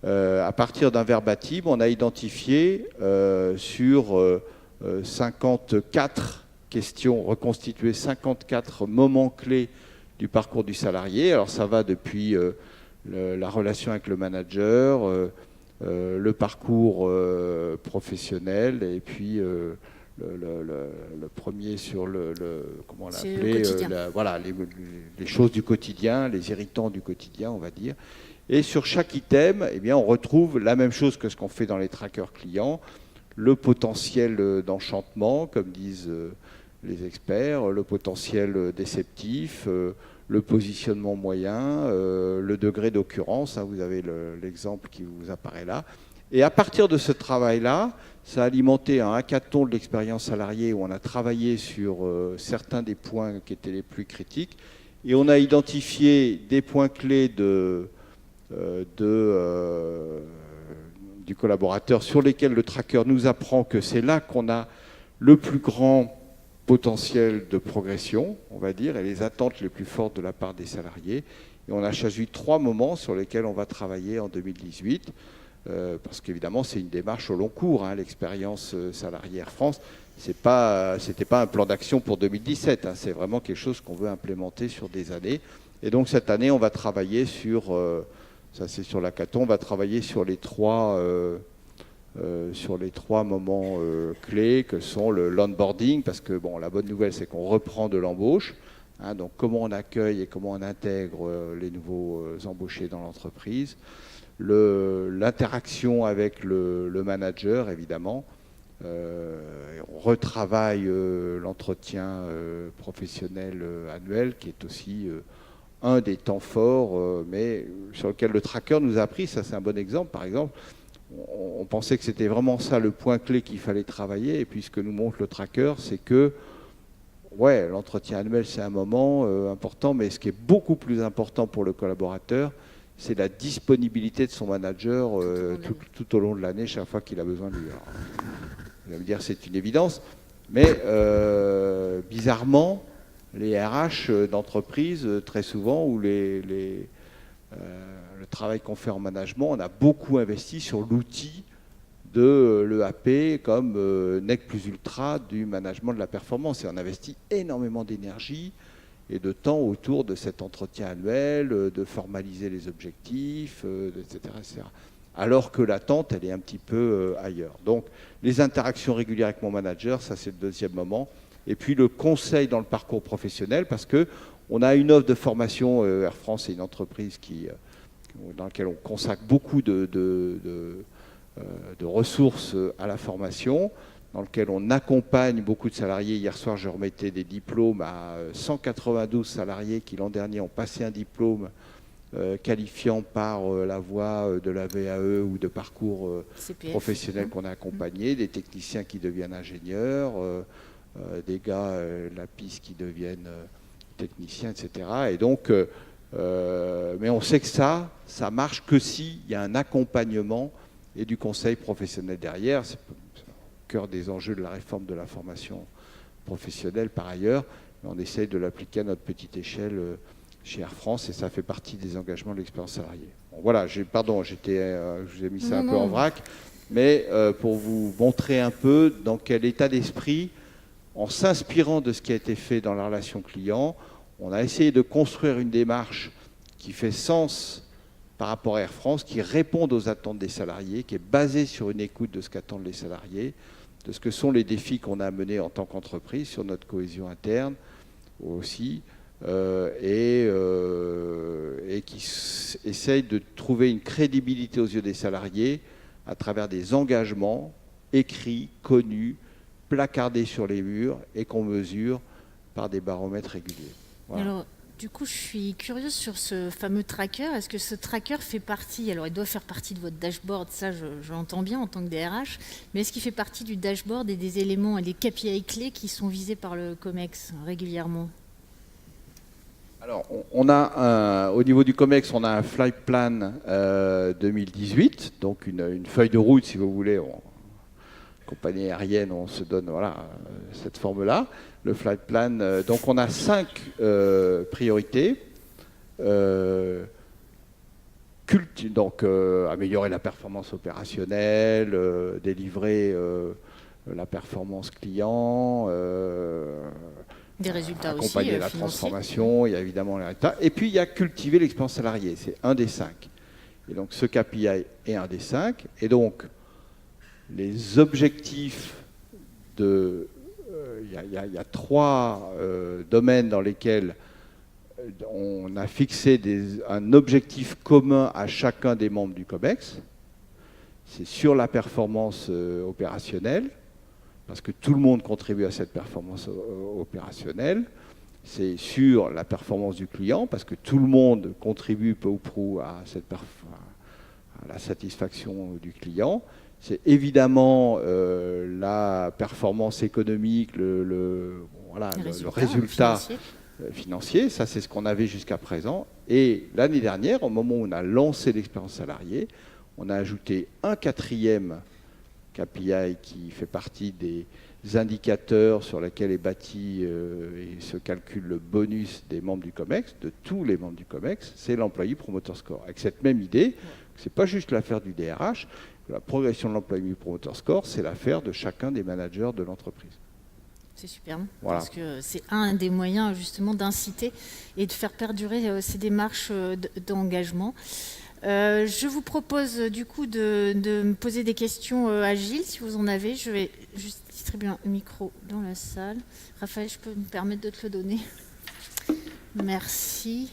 À partir d'un Verbatim, on a identifié sur 54 questions, reconstitué 54 moments clés du parcours du salarié. Alors ça va depuis la relation avec le manager, le parcours professionnel, et puis le premier sur comment l'appeler, voilà, les choses du quotidien, les irritants du quotidien, on va dire. Et sur chaque item, eh bien, on retrouve la même chose que ce qu'on fait dans les trackers clients, le potentiel d'enchantement, comme disent les experts, le potentiel déceptif, le positionnement moyen, le degré d'occurrence, hein, vous avez l'exemple qui vous apparaît là. Et à partir de ce travail-là, ça a alimenté un hackathon de l'expérience salariée où on a travaillé sur certains des points qui étaient les plus critiques, et on a identifié des points clés du collaborateur sur lesquels le tracker nous apprend que c'est là qu'on a le plus grand potentiel de progression, on va dire, et les attentes les plus fortes de la part des salariés. Et on a choisi 3 moments sur lesquels on va travailler en 2018, parce qu'évidemment c'est une démarche au long cours, hein, l'expérience salariée Air France. C'était pas un plan d'action pour 2017, hein, c'est vraiment quelque chose qu'on veut implémenter sur des années. Et donc cette année on va travailler sur, ça c'est sur l'hackathon, on va travailler sur les 3 moments clés que sont l'onboarding, parce que bon, la bonne nouvelle c'est qu'on reprend de l'embauche, hein, donc comment on accueille et comment on intègre les nouveaux embauchés dans l'entreprise, l'interaction avec le manager évidemment, on retravaille l'entretien professionnel annuel qui est aussi un des temps forts, mais sur lequel le tracker nous a appris, ça c'est un bon exemple. Par exemple, on pensait que c'était vraiment ça le point clé qu'il fallait travailler, et puis ce que nous montre le tracker, c'est que ouais, l'entretien annuel c'est un moment important, mais ce qui est beaucoup plus important pour le collaborateur, c'est la disponibilité de son manager tout au long de l'année, chaque fois qu'il a besoin de lui. Alors, vous allez me dire c'est une évidence, mais bizarrement, les RH d'entreprise, très souvent, ou le travail qu'on fait en management, on a beaucoup investi sur l'outil de l'EAP comme nec plus ultra du management de la performance. Et on investit énormément d'énergie et de temps autour de cet entretien annuel, de formaliser les objectifs, etc., etc. Alors que l'attente, elle est un petit peu ailleurs. Donc, les interactions régulières avec mon manager, ça c'est le deuxième moment. Et puis le conseil dans le parcours professionnel, parce qu'on a une offre de formation, Air France est une entreprise dans laquelle on consacre beaucoup de ressources à la formation, dans lequel on accompagne beaucoup de salariés. Hier soir, je remettais des diplômes à 192 salariés qui l'an dernier ont passé un diplôme qualifiant par la voie de la VAE ou de parcours professionnel qu'on a accompagné, des techniciens qui deviennent ingénieurs, des gars la piste qui deviennent techniciens, etc. Et donc, mais on sait que ça marche que s'il y a un accompagnement et du conseil professionnel derrière. C'est au cœur des enjeux de la réforme de la formation professionnelle par ailleurs, mais on essaye de l'appliquer à notre petite échelle chez Air France, et ça fait partie des engagements de l'expérience salariée. Bon, voilà, je vous ai mis ça un peu en vrac, mais pour vous montrer un peu dans quel état d'esprit, en s'inspirant de ce qui a été fait dans la relation client, on a essayé de construire une démarche qui fait sens par rapport à Air France, qui répond aux attentes des salariés, qui est basée sur une écoute de ce qu'attendent les salariés, de ce que sont les défis qu'on a à mener en tant qu'entreprise sur notre cohésion interne aussi, et qui essaye de trouver une crédibilité aux yeux des salariés à travers des engagements écrits, connus, placardés sur les murs et qu'on mesure par des baromètres réguliers. Voilà. Alors, du coup, je suis curieuse sur ce fameux tracker. Est-ce que ce tracker fait partie, alors il doit faire partie de votre dashboard, ça je l'entends bien en tant que DRH, mais est-ce qu'il fait partie du dashboard et des éléments et des KPI clés qui sont visés par le COMEX régulièrement? Alors, on a au niveau du COMEX, on a un Flight Plan 2018, donc une feuille de route, si vous voulez. Compagnie aérienne, on se donne cette forme-là. Le Flight Plan, donc on a 5 priorités. Donc, améliorer la performance opérationnelle, délivrer la performance client, des résultats aussi, accompagner la financiers. transformation, il y a évidemment les résultats. Et puis, il y a cultiver l'expérience salariée, c'est un des 5. Et donc, ce KPI est un des 5. Et donc, les objectifs il y a 3 domaines dans lesquels on a fixé un objectif commun à chacun des membres du COMEX. C'est sur la performance opérationnelle, parce que tout le monde contribue à cette performance opérationnelle. C'est sur la performance du client, parce que tout le monde contribue peu ou prou à la satisfaction du client. C'est évidemment la performance économique, le résultat financier. Ça, c'est ce qu'on avait jusqu'à présent. Et l'année dernière, au moment où on a lancé l'expérience salariée, on a ajouté un 4e KPI qui fait partie des indicateurs sur lesquels est bâti et se calcule le bonus des membres du COMEX, de tous les membres du COMEX, c'est l'Employee Promoter Score. Avec cette même idée, ce n'est pas juste l'affaire du DRH, la progression de l'Employee Promoter Score, c'est l'affaire de chacun des managers de l'entreprise. C'est superbe, voilà. Parce que c'est un des moyens justement d'inciter et de faire perdurer ces démarches d'engagement. Je vous propose du coup de me poser des questions à Gilles, si vous en avez. Je vais juste distribuer un micro dans la salle. Raphaël, je peux me permettre de te le donner. Merci.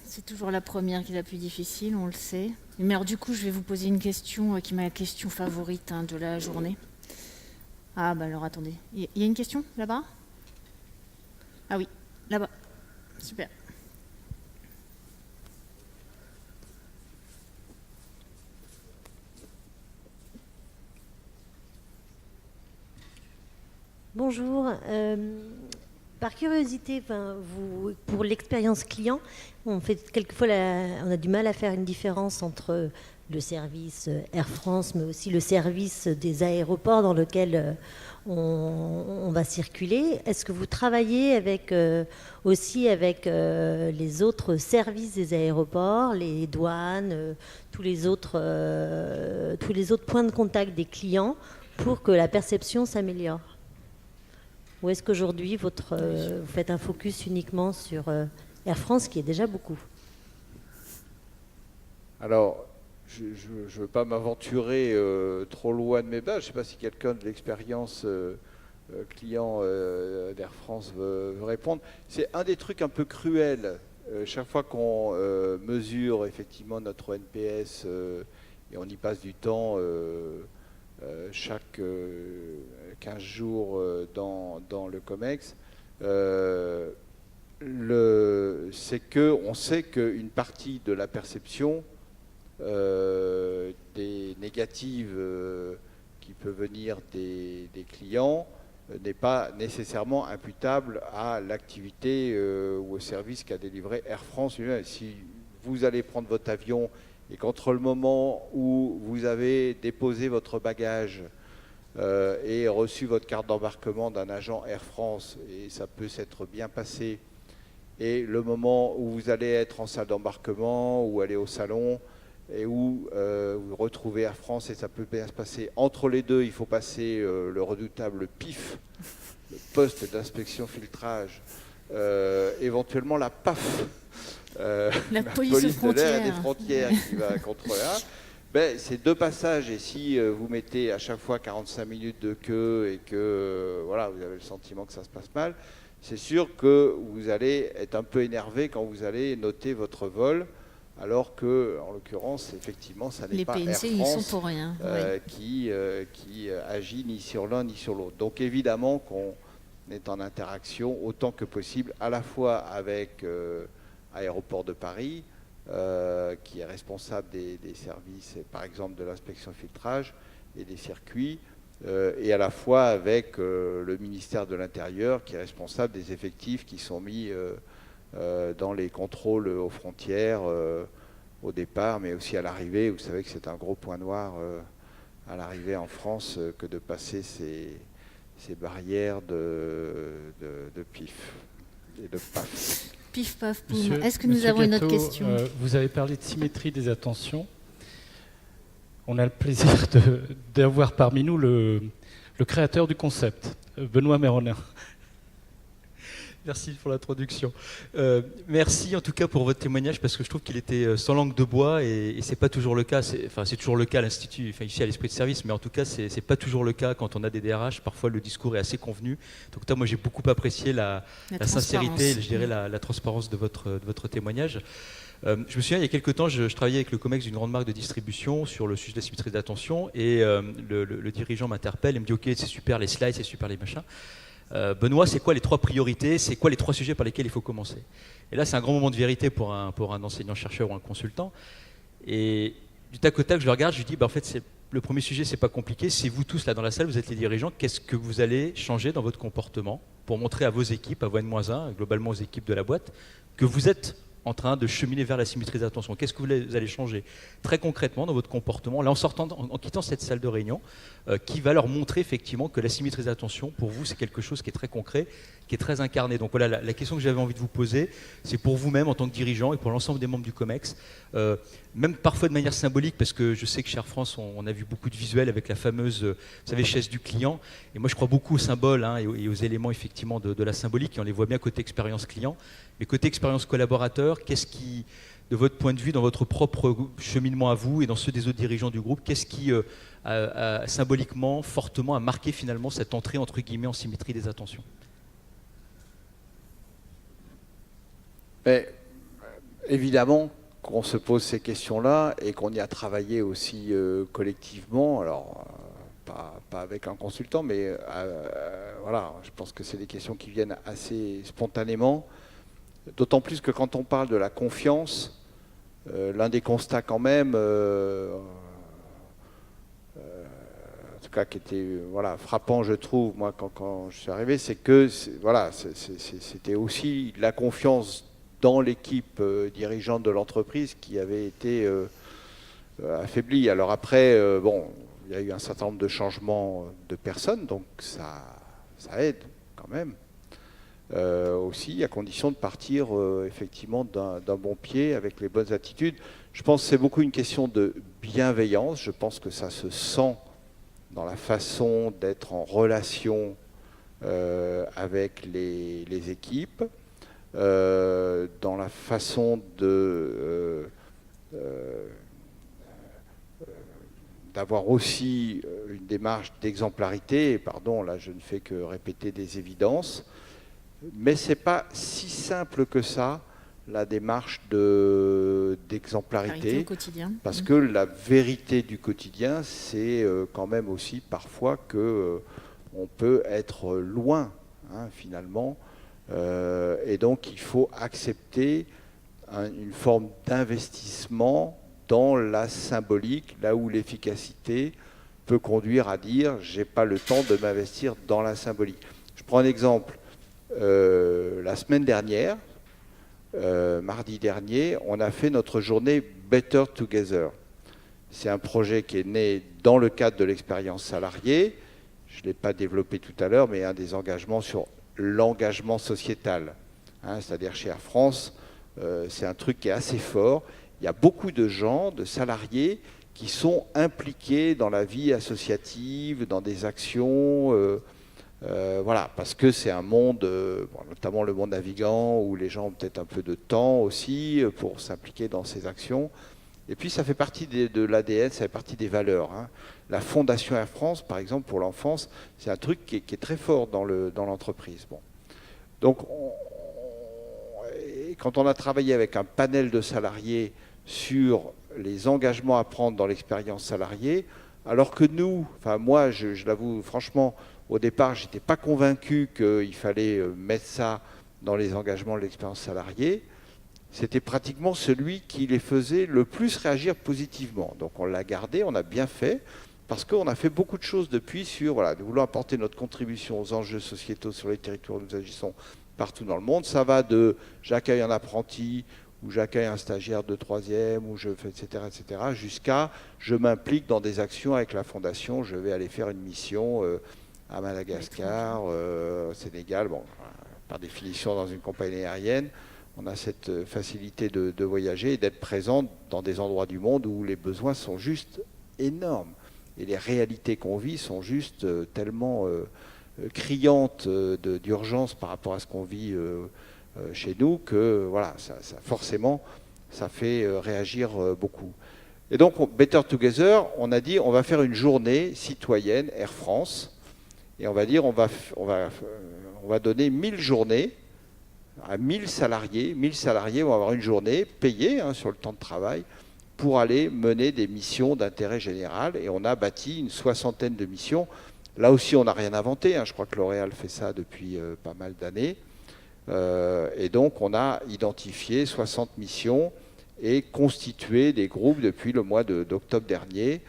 C'est toujours la première qui est la plus difficile, on le sait. Mais alors du coup, je vais vous poser une question qui est ma question favorite de la journée. Ah bah alors attendez, il y a une question là-bas? Ah oui, là-bas. Super. Bonjour. Par curiosité, pour l'expérience client, on a du mal à faire une différence entre le service Air France, mais aussi le service des aéroports dans lequel on va circuler. Est-ce que vous travaillez aussi avec les autres services des aéroports, les douanes, tous les autres points de contact des clients pour que la perception s'améliore? Ou est-ce qu'aujourd'hui, vous faites un focus uniquement sur Air France, qui est déjà beaucoup? Alors, je ne veux pas m'aventurer trop loin de mes bases. Je ne sais pas si quelqu'un de l'expérience client d'Air France veut répondre. C'est un des trucs un peu cruels. Chaque fois qu'on mesure effectivement notre NPS et on y passe du temps chaque 15 jours dans le COMEX, c'est qu'on sait qu'une partie de la perception des négatives qui peut venir des clients n'est pas nécessairement imputable à l'activité ou au service qu'a délivré Air France. Si vous allez prendre votre avion et qu'entre le moment où vous avez déposé votre bagage et reçu votre carte d'embarquement d'un agent Air France, et ça peut s'être bien passé, et le moment où vous allez être en salle d'embarquement ou aller au salon et où vous retrouvez Air France et ça peut bien se passer, entre les deux il faut passer le redoutable PIF, le poste d'inspection filtrage, éventuellement la PAF, la police de l'air et des frontières qui va contrôler. C'est 2 passages, et si vous mettez à chaque fois 45 minutes de queue et que voilà, vous avez le sentiment que ça se passe mal, c'est sûr que vous allez être un peu énervé quand vous allez noter votre vol, alors que, en l'occurrence, effectivement, ça n'est pas Air PNC, ils France sont pour rien. qui agit ni sur l'un ni sur l'autre. Donc évidemment qu'on est en interaction autant que possible, à la fois avec Aéroport de Paris, qui est responsable des services, par exemple de l'inspection filtrage et des circuits, et à la fois avec le ministère de l'Intérieur, qui est responsable des effectifs qui sont mis dans les contrôles aux frontières au départ, mais aussi à l'arrivée. Vous savez que c'est un gros point noir à l'arrivée en France que de passer ces barrières de pif et de paf. Pif, paf, boum. Est-ce que nous avons une autre question ? Vous avez parlé de symétrie des attentions. On a le plaisir d'avoir parmi nous le créateur du concept, Benoît Méronin. Merci pour l'introduction. Merci en tout cas pour votre témoignage, parce que je trouve qu'il était sans langue de bois, et c'est pas toujours le cas. C'est toujours le cas à l'Institut, ici à l'Esprit de Service, mais en tout cas c'est pas toujours le cas quand on a des DRH. Parfois le discours est assez convenu. Donc moi j'ai beaucoup apprécié la sincérité, je dirais la transparence de votre témoignage. Je me souviens, il y a quelques temps, je travaillais avec le COMEX d'une grande marque de distribution sur le sujet de la symétrie d'attention, et le dirigeant m'interpelle et me dit « Ok, c'est super les slides, c'est super les machins. Benoît, c'est quoi les 3 priorités? C'est quoi les 3 sujets par lesquels il faut commencer ?» Et là, c'est un grand moment de vérité pour un enseignant-chercheur ou un consultant. Et du tac au tac, je le regarde, je lui dis en fait, le premier sujet, c'est pas compliqué. C'est vous tous là dans la salle, vous êtes les dirigeants. Qu'est-ce que vous allez changer dans votre comportement pour montrer à vos équipes, à vos N-1, globalement aux équipes de la boîte, que vous êtes en train de cheminer vers la symétrie d'attention? Qu'est-ce que vous allez changer très concrètement dans votre comportement, là en quittant cette salle de réunion, qui va leur montrer effectivement que la symétrie d'attention, pour vous, c'est quelque chose qui est très concret, qui est très incarné. Donc voilà, la question que j'avais envie de vous poser, c'est pour vous-même en tant que dirigeant et pour l'ensemble des membres du COMEX, même parfois de manière symbolique, parce que je sais que chez Air France, on a vu beaucoup de visuels avec la fameuse, vous savez, chaise du client. Et moi, je crois beaucoup aux symboles et aux éléments effectivement de la symbolique, et on les voit bien côté expérience client. Mais côté expérience collaborateur, qu'est-ce qui, de votre point de vue, dans votre propre cheminement à vous et dans ceux des autres dirigeants du groupe, qu'est-ce qui symboliquement, fortement a marqué finalement cette entrée entre guillemets en symétrie des attentions? Mais, évidemment qu'on se pose ces questions-là et qu'on y a travaillé aussi collectivement, alors pas avec un consultant, mais voilà, je pense que c'est des questions qui viennent assez spontanément. D'autant plus que quand on parle de la confiance, l'un des constats quand même, en tout cas qui était frappant je trouve, moi quand je suis arrivé, c'est que c'était aussi la confiance dans l'équipe dirigeante de l'entreprise qui avait été affaiblie. Alors après, il y a eu un certain nombre de changements de personnes, donc ça aide quand même. Aussi, à condition de partir effectivement d'un bon pied avec les bonnes attitudes. Je pense que c'est beaucoup une question de bienveillance. Je pense que ça se sent dans la façon d'être en relation avec les équipes, dans la façon d'avoir aussi une démarche d'exemplarité. Et pardon, là je ne fais que répéter des évidences. Mais ce n'est pas si simple que ça, la démarche d'exemplarité, au quotidien. Parce que la vérité du quotidien, c'est quand même aussi parfois qu'on peut être loin, finalement, et donc il faut accepter une forme d'investissement dans la symbolique, là où l'efficacité peut conduire à dire « j'ai pas le temps de m'investir dans la symbolique ». Je prends un exemple. La semaine dernière, mardi dernier, on a fait notre journée Better Together. C'est un projet qui est né dans le cadre de l'expérience salariée. Je ne l'ai pas développé tout à l'heure, mais un des engagements sur l'engagement sociétal. C'est-à-dire chez Air France, c'est un truc qui est assez fort. Il y a beaucoup de gens, de salariés, qui sont impliqués dans la vie associative, dans des actions... parce que c'est un monde, notamment le monde navigant, où les gens ont peut-être un peu de temps aussi pour s'impliquer dans ces actions. Et puis ça fait partie de l'ADN, ça fait partie des valeurs. Hein. La Fondation Air France, par exemple, pour l'enfance, c'est un truc qui est très fort dans l'entreprise. Bon. Donc, quand on a travaillé avec un panel de salariés sur les engagements à prendre dans l'expérience salariée, alors que nous, enfin moi, je l'avoue franchement, au départ, je n'étais pas convaincu qu'il fallait mettre ça dans les engagements de l'expérience salariée. C'était pratiquement celui qui les faisait le plus réagir positivement. Donc on l'a gardé, on a bien fait, parce qu'on a fait beaucoup de choses depuis sur, voilà, nous voulons apporter notre contribution aux enjeux sociétaux sur les territoires où nous agissons partout dans le monde. Ça va de j'accueille un apprenti, ou j'accueille un stagiaire de 3e, ou je fais, etc., jusqu'à je m'implique dans des actions avec la Fondation, je vais aller faire une mission à Madagascar, au Sénégal, bon, par définition dans une compagnie aérienne. On a cette facilité de voyager et d'être présent dans des endroits du monde où les besoins sont juste énormes. Et les réalités qu'on vit sont juste tellement criantes d'urgence par rapport à ce qu'on vit chez nous que voilà, forcément, ça fait réagir beaucoup. Et donc, Better Together, on a dit on va faire une journée citoyenne Air France et on va dire on va donner 1000 journées à 1000 salariés. 1000 salariés vont avoir une journée payée sur le temps de travail pour aller mener des missions d'intérêt général. Et on a bâti une 60aine de missions. Là aussi, on n'a rien inventé. Je crois que L'Oréal fait ça depuis pas mal d'années. Et donc, on a identifié 60 missions et constitué des groupes depuis le mois d'octobre dernier.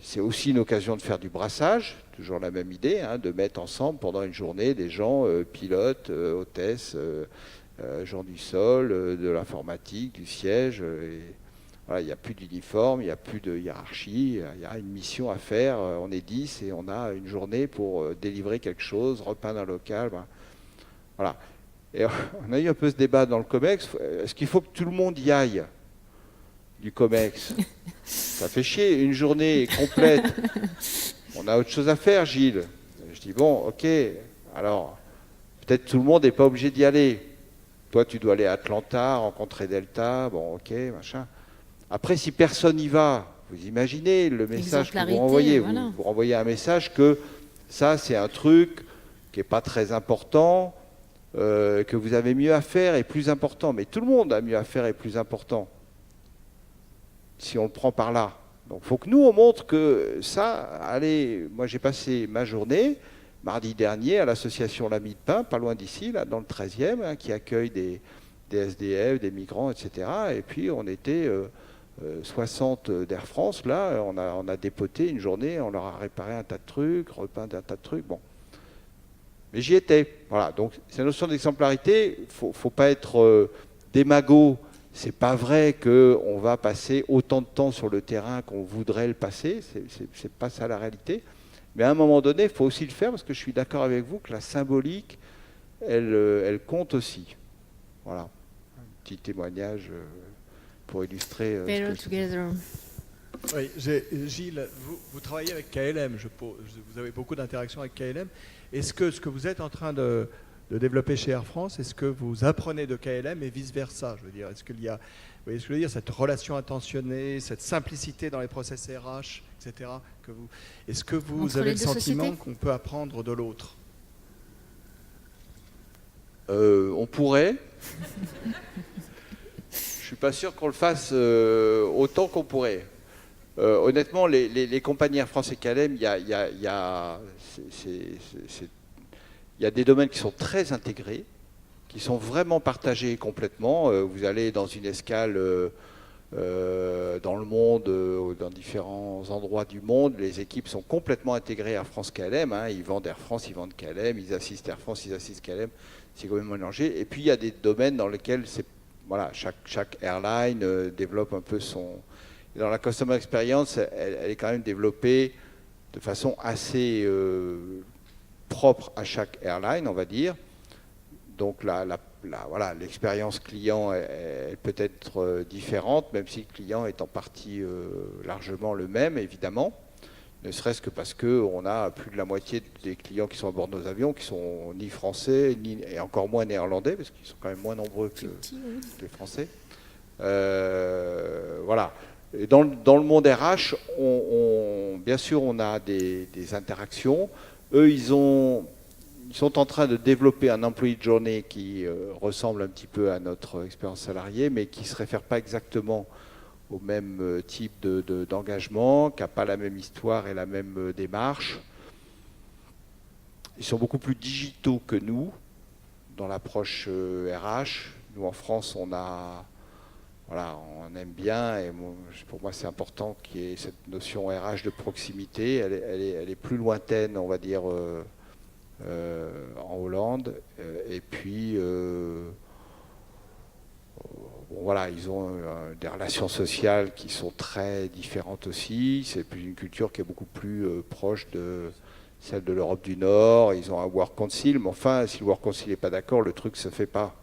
C'est aussi une occasion de faire du brassage, toujours la même idée, de mettre ensemble pendant une journée des gens, pilotes, hôtesses, gens du sol, de l'informatique, du siège. Voilà, il n'y a plus d'uniforme, il n'y a plus de hiérarchie, il y a une mission à faire, on est 10 et on a une journée pour délivrer quelque chose, repeindre un local. Voilà. Et on a eu un peu ce débat dans le COMEX, est-ce qu'il faut que tout le monde y aille du COMEX? Ça fait chier, une journée complète. On a autre chose à faire, Gilles. Je dis, bon, ok, alors, peut-être tout le monde n'est pas obligé d'y aller. Toi, tu dois aller à Atlanta, rencontrer Delta, bon, ok, machin. Après, si personne n'y va, vous imaginez le message que vous renvoyez. Voilà. Vous renvoyez un message que ça, c'est un truc qui n'est pas très important, que vous avez mieux à faire et plus important. Mais tout le monde a mieux à faire et plus important, si on le prend par là. Donc il faut que nous, on montre que ça, allez, moi j'ai passé ma journée, mardi dernier, à l'association L'Ami de Pain, pas loin d'ici, là, dans le 13e, qui accueille des SDF, des migrants, etc. Et puis on était 60 d'Air France, là, on a dépoté une journée, on leur a réparé un tas de trucs, repeint un tas de trucs, bon. Mais j'y étais. Voilà, donc c'est la notion d'exemplarité, faut pas être démago. C'est pas vrai qu'on va passer autant de temps sur le terrain qu'on voudrait le passer, c'est pas ça la réalité. Mais à un moment donné, il faut aussi le faire parce que je suis d'accord avec vous que la symbolique, elle compte aussi. Voilà, un petit témoignage pour illustrer. Better Together. Oui, Gilles, vous travaillez avec KLM, vous avez beaucoup d'interactions avec KLM. Est-ce que ce que vous êtes en train de développer chez Air France, est-ce que vous apprenez de KLM et vice-versa? Je veux dire, est-ce qu'il y a, vous voyez ce que je veux dire, cette relation intentionnée, cette simplicité dans les process RH, etc. Est-ce que vous avez le sentiment qu'on peut apprendre de l'autre? On pourrait. Je suis pas sûr qu'on le fasse autant qu'on pourrait. Honnêtement, les compagnies Air France et KLM, il y a des domaines qui sont très intégrés, qui sont vraiment partagés complètement. Vous allez dans une escale dans le monde, dans différents endroits du monde, les équipes sont complètement intégrées Air France KLM. Ils vendent Air France, ils vendent KLM, ils assistent Air France, ils assistent KLM. C'est quand même mélangé. Et puis il y a des domaines dans lesquels voilà, chaque airline développe un peu son... Et dans la customer experience, elle est quand même développée de façon assez propre à chaque airline, on va dire. Donc voilà, l'expérience client, elle peut être différente, même si le client est en partie largement le même, évidemment. Ne serait-ce que parce qu'on a plus de la moitié des clients qui sont à bord de nos avions qui sont ni français, et encore moins néerlandais, parce qu'ils sont quand même moins nombreux que les Français. Voilà. Et dans le monde RH, bien sûr, on a des interactions. Eux, ils sont en train de développer un employee journey qui ressemble un petit peu à notre expérience salariée, mais qui ne se réfère pas exactement au même type d'engagement, qui n'a pas la même histoire et la même démarche. Ils sont beaucoup plus digitaux que nous dans l'approche RH. Nous, en France, on aime bien, et pour moi, c'est important qu'il y ait cette notion RH de proximité. Elle est plus lointaine, on va dire, en Hollande. Et puis, voilà, ils ont des relations sociales qui sont très différentes aussi. C'est une culture qui est beaucoup plus proche de celle de l'Europe du Nord. Ils ont un Work Council, mais enfin, si le Work Council n'est pas d'accord, le truc ne se fait pas.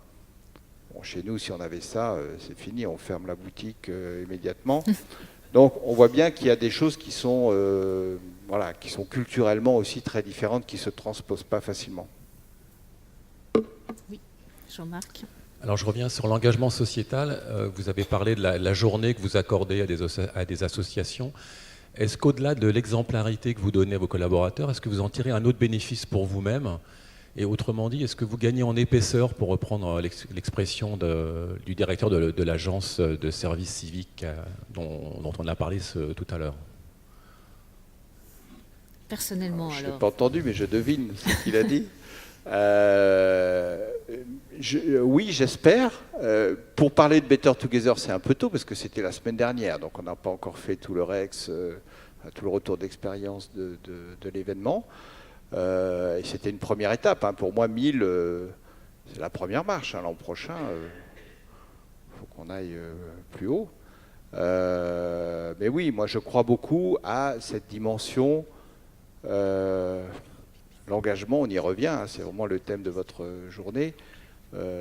Bon, chez nous, si on avait ça, c'est fini, on ferme la boutique immédiatement. Donc, on voit bien qu'il y a des choses qui sont culturellement aussi très différentes, qui ne se transposent pas facilement. Oui, Jean-Marc. Alors, je reviens sur l'engagement sociétal. Vous avez parlé de la journée que vous accordez à des associations. Est-ce qu'au-delà de l'exemplarité que vous donnez à vos collaborateurs, est-ce que vous en tirez un autre bénéfice pour vous-même ? Et autrement dit, est-ce que vous gagnez en épaisseur, pour reprendre l'expression du directeur de l'agence de service civique dont on a parlé tout à l'heure ? Personnellement, je alors. Je n'ai pas entendu, mais je devine ce qu'il a dit. Oui, j'espère. Pour parler de Better Together, c'est un peu tôt, parce que c'était la semaine dernière, donc on n'a pas encore fait tout le REX, tout le retour d'expérience de l'événement. Et c'était une première étape. Pour moi, 1000, c'est la première marche. L'an prochain, il faut qu'on aille plus haut. Mais oui, moi, je crois beaucoup à cette dimension. L'engagement, on y revient, c'est vraiment le thème de votre journée.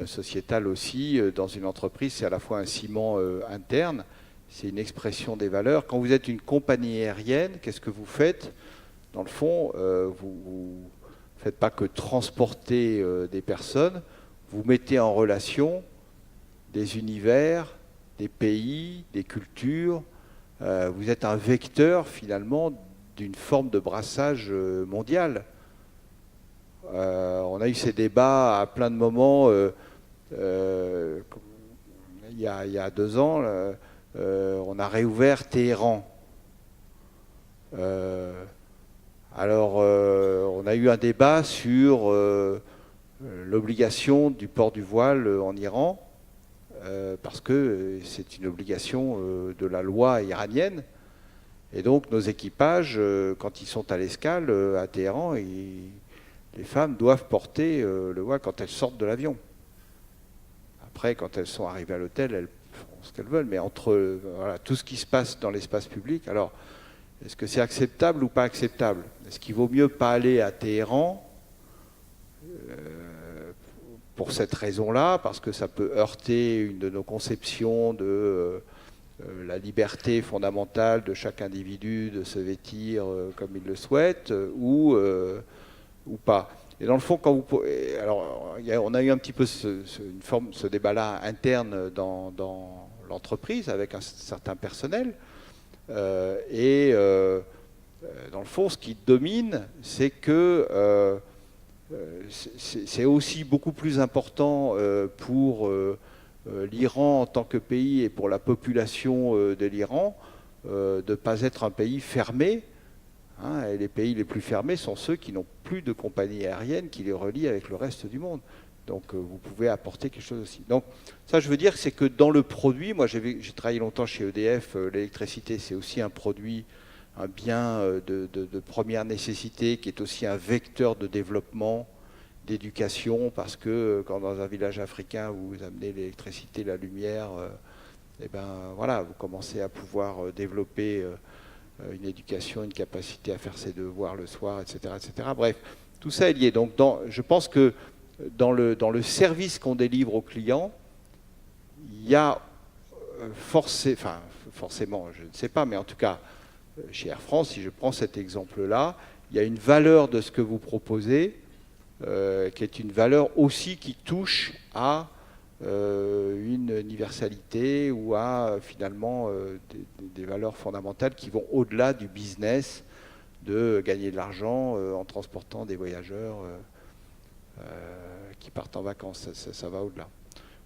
Sociétal aussi, dans une entreprise, c'est à la fois un ciment interne, c'est une expression des valeurs. Quand vous êtes une compagnie aérienne, qu'est-ce que vous faites ? Dans le fond, vous ne faites pas que transporter des personnes, vous mettez en relation des univers, des pays, des cultures. Vous êtes un vecteur, finalement, d'une forme de brassage mondial. On a eu ces débats à plein de moments. Il y a 2 ans, on a réouvert Téhéran. Alors, on a eu un débat sur l'obligation du port du voile en Iran, parce que c'est une obligation de la loi iranienne. Et donc, nos équipages, quand ils sont à l'escale à Téhéran, les femmes doivent porter le voile quand elles sortent de l'avion. Après, quand elles sont arrivées à l'hôtel, elles font ce qu'elles veulent. Mais entre tout ce qui se passe dans l'espace public, alors, est-ce que c'est acceptable ou pas acceptable ? Est-ce qu'il vaut mieux pas aller à Téhéran pour cette raison-là, parce que ça peut heurter une de nos conceptions de la liberté fondamentale de chaque individu de se vêtir comme il le souhaite, ou pas. Et dans le fond, on a eu un petit peu ce débat-là interne dans l'entreprise avec un certain personnel. Et dans le fond, ce qui domine, c'est que c'est aussi beaucoup plus important pour l'Iran en tant que pays et pour la population de l'Iran de ne pas être un pays fermé. Et les pays les plus fermés sont ceux qui n'ont plus de compagnie aérienne qui les relie avec le reste du monde. Donc vous pouvez apporter quelque chose aussi. Donc ça, je veux dire, c'est que dans le produit, moi j'ai travaillé longtemps chez EDF, l'électricité c'est aussi un produit, un bien de première nécessité qui est aussi un vecteur de développement, d'éducation, parce que quand dans un village africain vous amenez l'électricité, la lumière, vous commencez à pouvoir développer une éducation, une capacité à faire ses devoirs le soir, etc. etc. Bref, tout ça est lié. Donc je pense que dans le service qu'on délivre aux clients, il y a forcément, je ne sais pas, mais en tout cas, chez Air France, si je prends cet exemple-là, il y a une valeur de ce que vous proposez, qui est une valeur aussi qui touche à une universalité ou à finalement des valeurs fondamentales qui vont au-delà du business de gagner de l'argent en transportant des voyageurs qui partent en vacances. Ça va au-delà.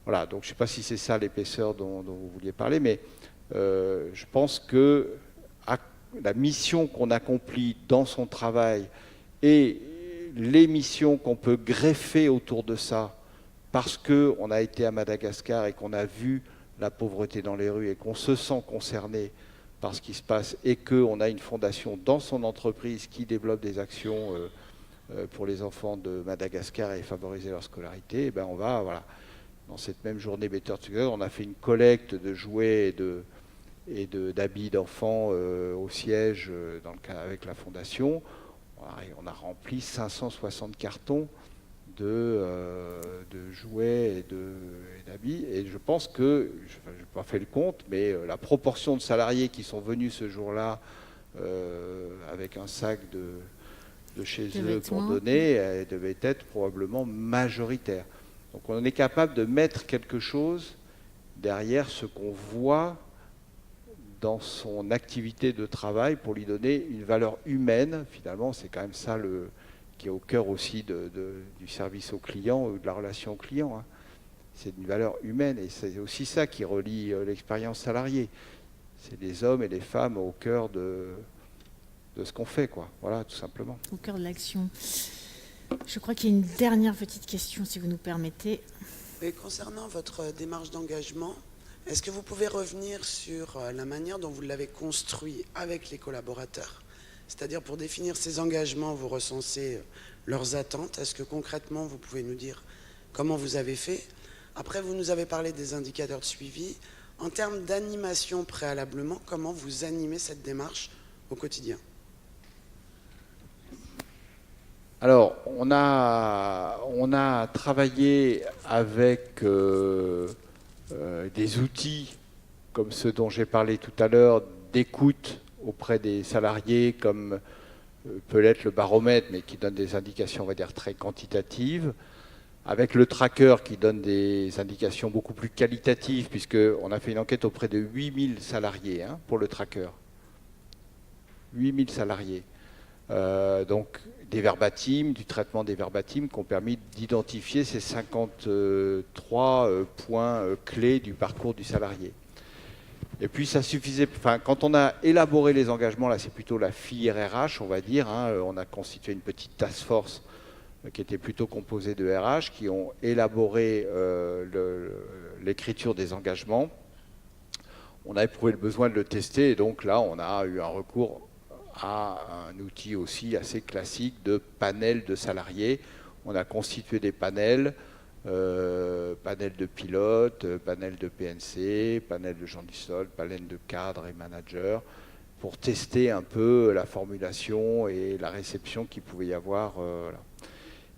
Voilà, donc je ne sais pas si c'est ça l'épaisseur dont vous vouliez parler, mais je pense que la mission qu'on accomplit dans son travail et les missions qu'on peut greffer autour de ça, parce qu'on a été à Madagascar et qu'on a vu la pauvreté dans les rues et qu'on se sent concerné par ce qui se passe et qu'on a une fondation dans son entreprise qui développe des actions pour les enfants de Madagascar et favoriser leur scolarité, et ben on va, voilà, dans cette même journée Better Together, on a fait une collecte de jouets et d'habits d'enfants au siège avec la fondation. On a rempli 560 cartons de jouets et d'habits. Et je pense que, je n'ai pas fait le compte, mais la proportion de salariés qui sont venus ce jour-là avec un sac de chez eux pour donner, elle devait être probablement majoritaire. Donc on est capable de mettre quelque chose derrière ce qu'on voit dans son activité de travail pour lui donner une valeur humaine. Finalement, c'est quand même ça qui est au cœur aussi du service au client ou de la relation au client. Hein. C'est une valeur humaine et c'est aussi ça qui relie l'expérience salariée. C'est les hommes et les femmes au cœur de ce qu'on fait, quoi. Voilà, tout simplement. Au cœur de l'action. Je crois qu'il y a une dernière petite question, si vous nous permettez. Et concernant votre démarche d'engagement, est-ce que vous pouvez revenir sur la manière dont vous l'avez construit avec les collaborateurs? C'est-à-dire, pour définir ces engagements, vous recensez leurs attentes. Est-ce que concrètement, vous pouvez nous dire comment vous avez fait? Après, vous nous avez parlé des indicateurs de suivi. En termes d'animation préalablement, comment vous animez cette démarche au quotidien? Alors, on a travaillé avec des outils comme ceux dont j'ai parlé tout à l'heure, d'écoute auprès des salariés, comme peut l'être le baromètre, mais qui donne des indications, on va dire, très quantitatives, avec le tracker qui donne des indications beaucoup plus qualitatives, puisqu'on a fait une enquête auprès de 8000 salariés pour le tracker. 8000 salariés. Donc des verbatims, du traitement des verbatims qui ont permis d'identifier ces 53 points clés du parcours du salarié. Et puis ça suffisait, quand on a élaboré les engagements, là c'est plutôt la filière RH, on va dire, on a constitué une petite task force qui était plutôt composée de RH, qui ont élaboré l'écriture des engagements. On a éprouvé le besoin de le tester, et donc là on a eu un recours à un outil aussi assez classique de panel de salariés. On a constitué des panels, panel de pilotes, panel de PNC, panel de gens du sol, panel de cadres et managers, pour tester un peu la formulation et la réception qu'il pouvait y avoir. Là.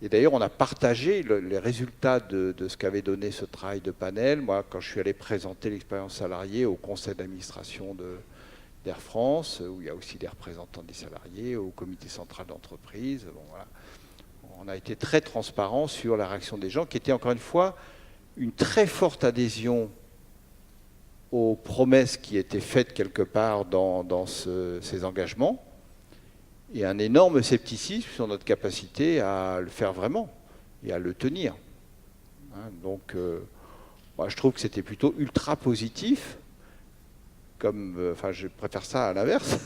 Et d'ailleurs, on a partagé les résultats de ce qu'avait donné ce travail de panel. Moi, quand je suis allé présenter l'expérience salariée au conseil d'administration d'Air France, où il y a aussi des représentants des salariés, au comité central d'entreprise. Bon, voilà. On a été très transparent sur la réaction des gens, qui était encore une fois une très forte adhésion aux promesses qui étaient faites quelque part dans ces engagements, et un énorme scepticisme sur notre capacité à le faire vraiment et à le tenir. Donc, moi, je trouve que c'était plutôt ultra positif. Je préfère ça à l'inverse.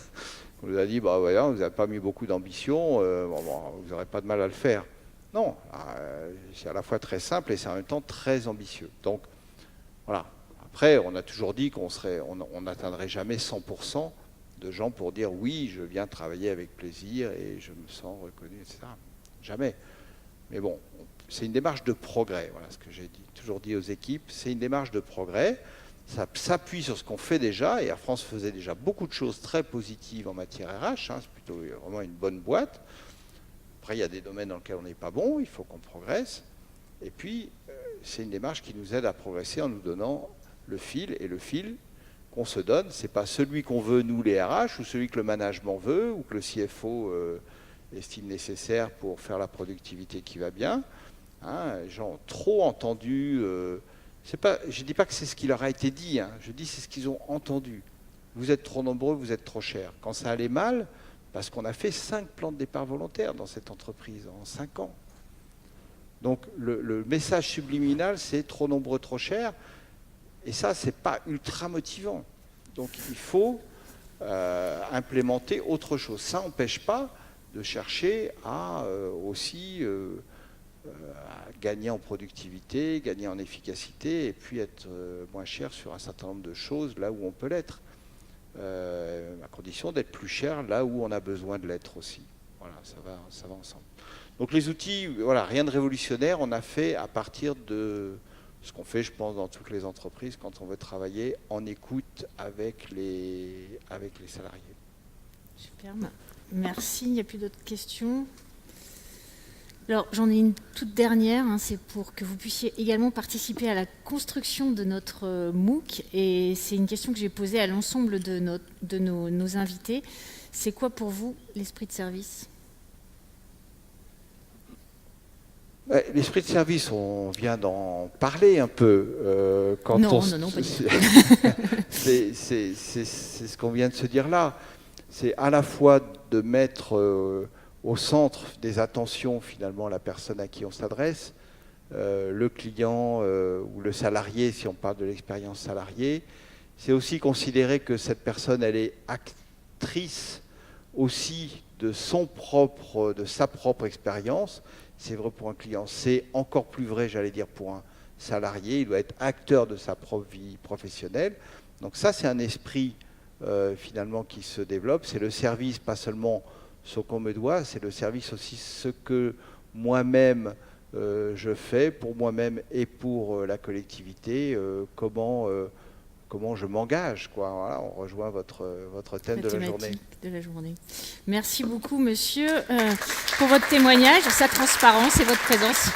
On nous a dit, bah voilà, vous n'avez pas mis beaucoup d'ambition, vous n'aurez pas de mal à le faire. Non, c'est à la fois très simple et c'est en même temps très ambitieux. Donc, voilà. Après, on a toujours dit qu'on n'atteindrait jamais 100% de gens pour dire, oui, je viens travailler avec plaisir et je me sens reconnu, etc. Jamais. Mais bon, c'est une démarche de progrès, voilà ce que j'ai toujours dit aux équipes, c'est une démarche de progrès. Ça s'appuie sur ce qu'on fait déjà, et Air France faisait déjà beaucoup de choses très positives en matière RH, c'est plutôt vraiment une bonne boîte. Après, il y a des domaines dans lesquels on n'est pas bon, il faut qu'on progresse. Et puis, c'est une démarche qui nous aide à progresser en nous donnant le fil, et le fil qu'on se donne, c'est pas celui qu'on veut, nous les RH, ou celui que le management veut, ou que le CFO estime nécessaire pour faire la productivité qui va bien. Les gens ont trop entendu je ne dis pas que c'est ce qui leur a été dit, hein, je dis c'est ce qu'ils ont entendu. Vous êtes trop nombreux, vous êtes trop chers. Quand ça allait mal, parce qu'on a fait 5 plans de départ volontaires dans cette entreprise en 5 ans. Donc le message subliminal, c'est trop nombreux, trop cher. Et ça, c'est pas ultra motivant. Donc il faut implémenter autre chose. Ça n'empêche pas de chercher à aussi gagner en productivité, gagner en efficacité, et puis être moins cher sur un certain nombre de choses là où on peut l'être. À condition d'être plus cher là où on a besoin de l'être aussi. Voilà, ça va ensemble. Donc les outils, voilà, rien de révolutionnaire, on a fait à partir de ce qu'on fait, je pense, dans toutes les entreprises quand on veut travailler en écoute avec les salariés. Super, merci. Il n'y a plus d'autres questions. Alors, j'en ai une toute dernière, hein, c'est pour que vous puissiez également participer à la construction de notre MOOC. Et c'est une question que j'ai posée à l'ensemble de nos invités. C'est quoi pour vous l'esprit de service ? L'esprit de service, on vient d'en parler un peu. Non, pas du tout. C'est ce qu'on vient de se dire là. C'est à la fois de mettre au centre des attentions, finalement, la personne à qui on s'adresse, le client ou le salarié, si on parle de l'expérience salariée. C'est aussi considérer que cette personne, elle est actrice aussi de sa propre expérience. C'est vrai pour un client, c'est encore plus vrai, j'allais dire, pour un salarié. Il doit être acteur de sa propre vie professionnelle. Donc ça, c'est un esprit, finalement, qui se développe. C'est le service, pas seulement ce qu'on me doit, c'est le service aussi ce que moi-même je fais pour moi-même et pour la collectivité, comment je m'engage, quoi. Voilà, on rejoint votre thème de la journée. Merci beaucoup, monsieur, pour votre témoignage, sa transparence et votre présence.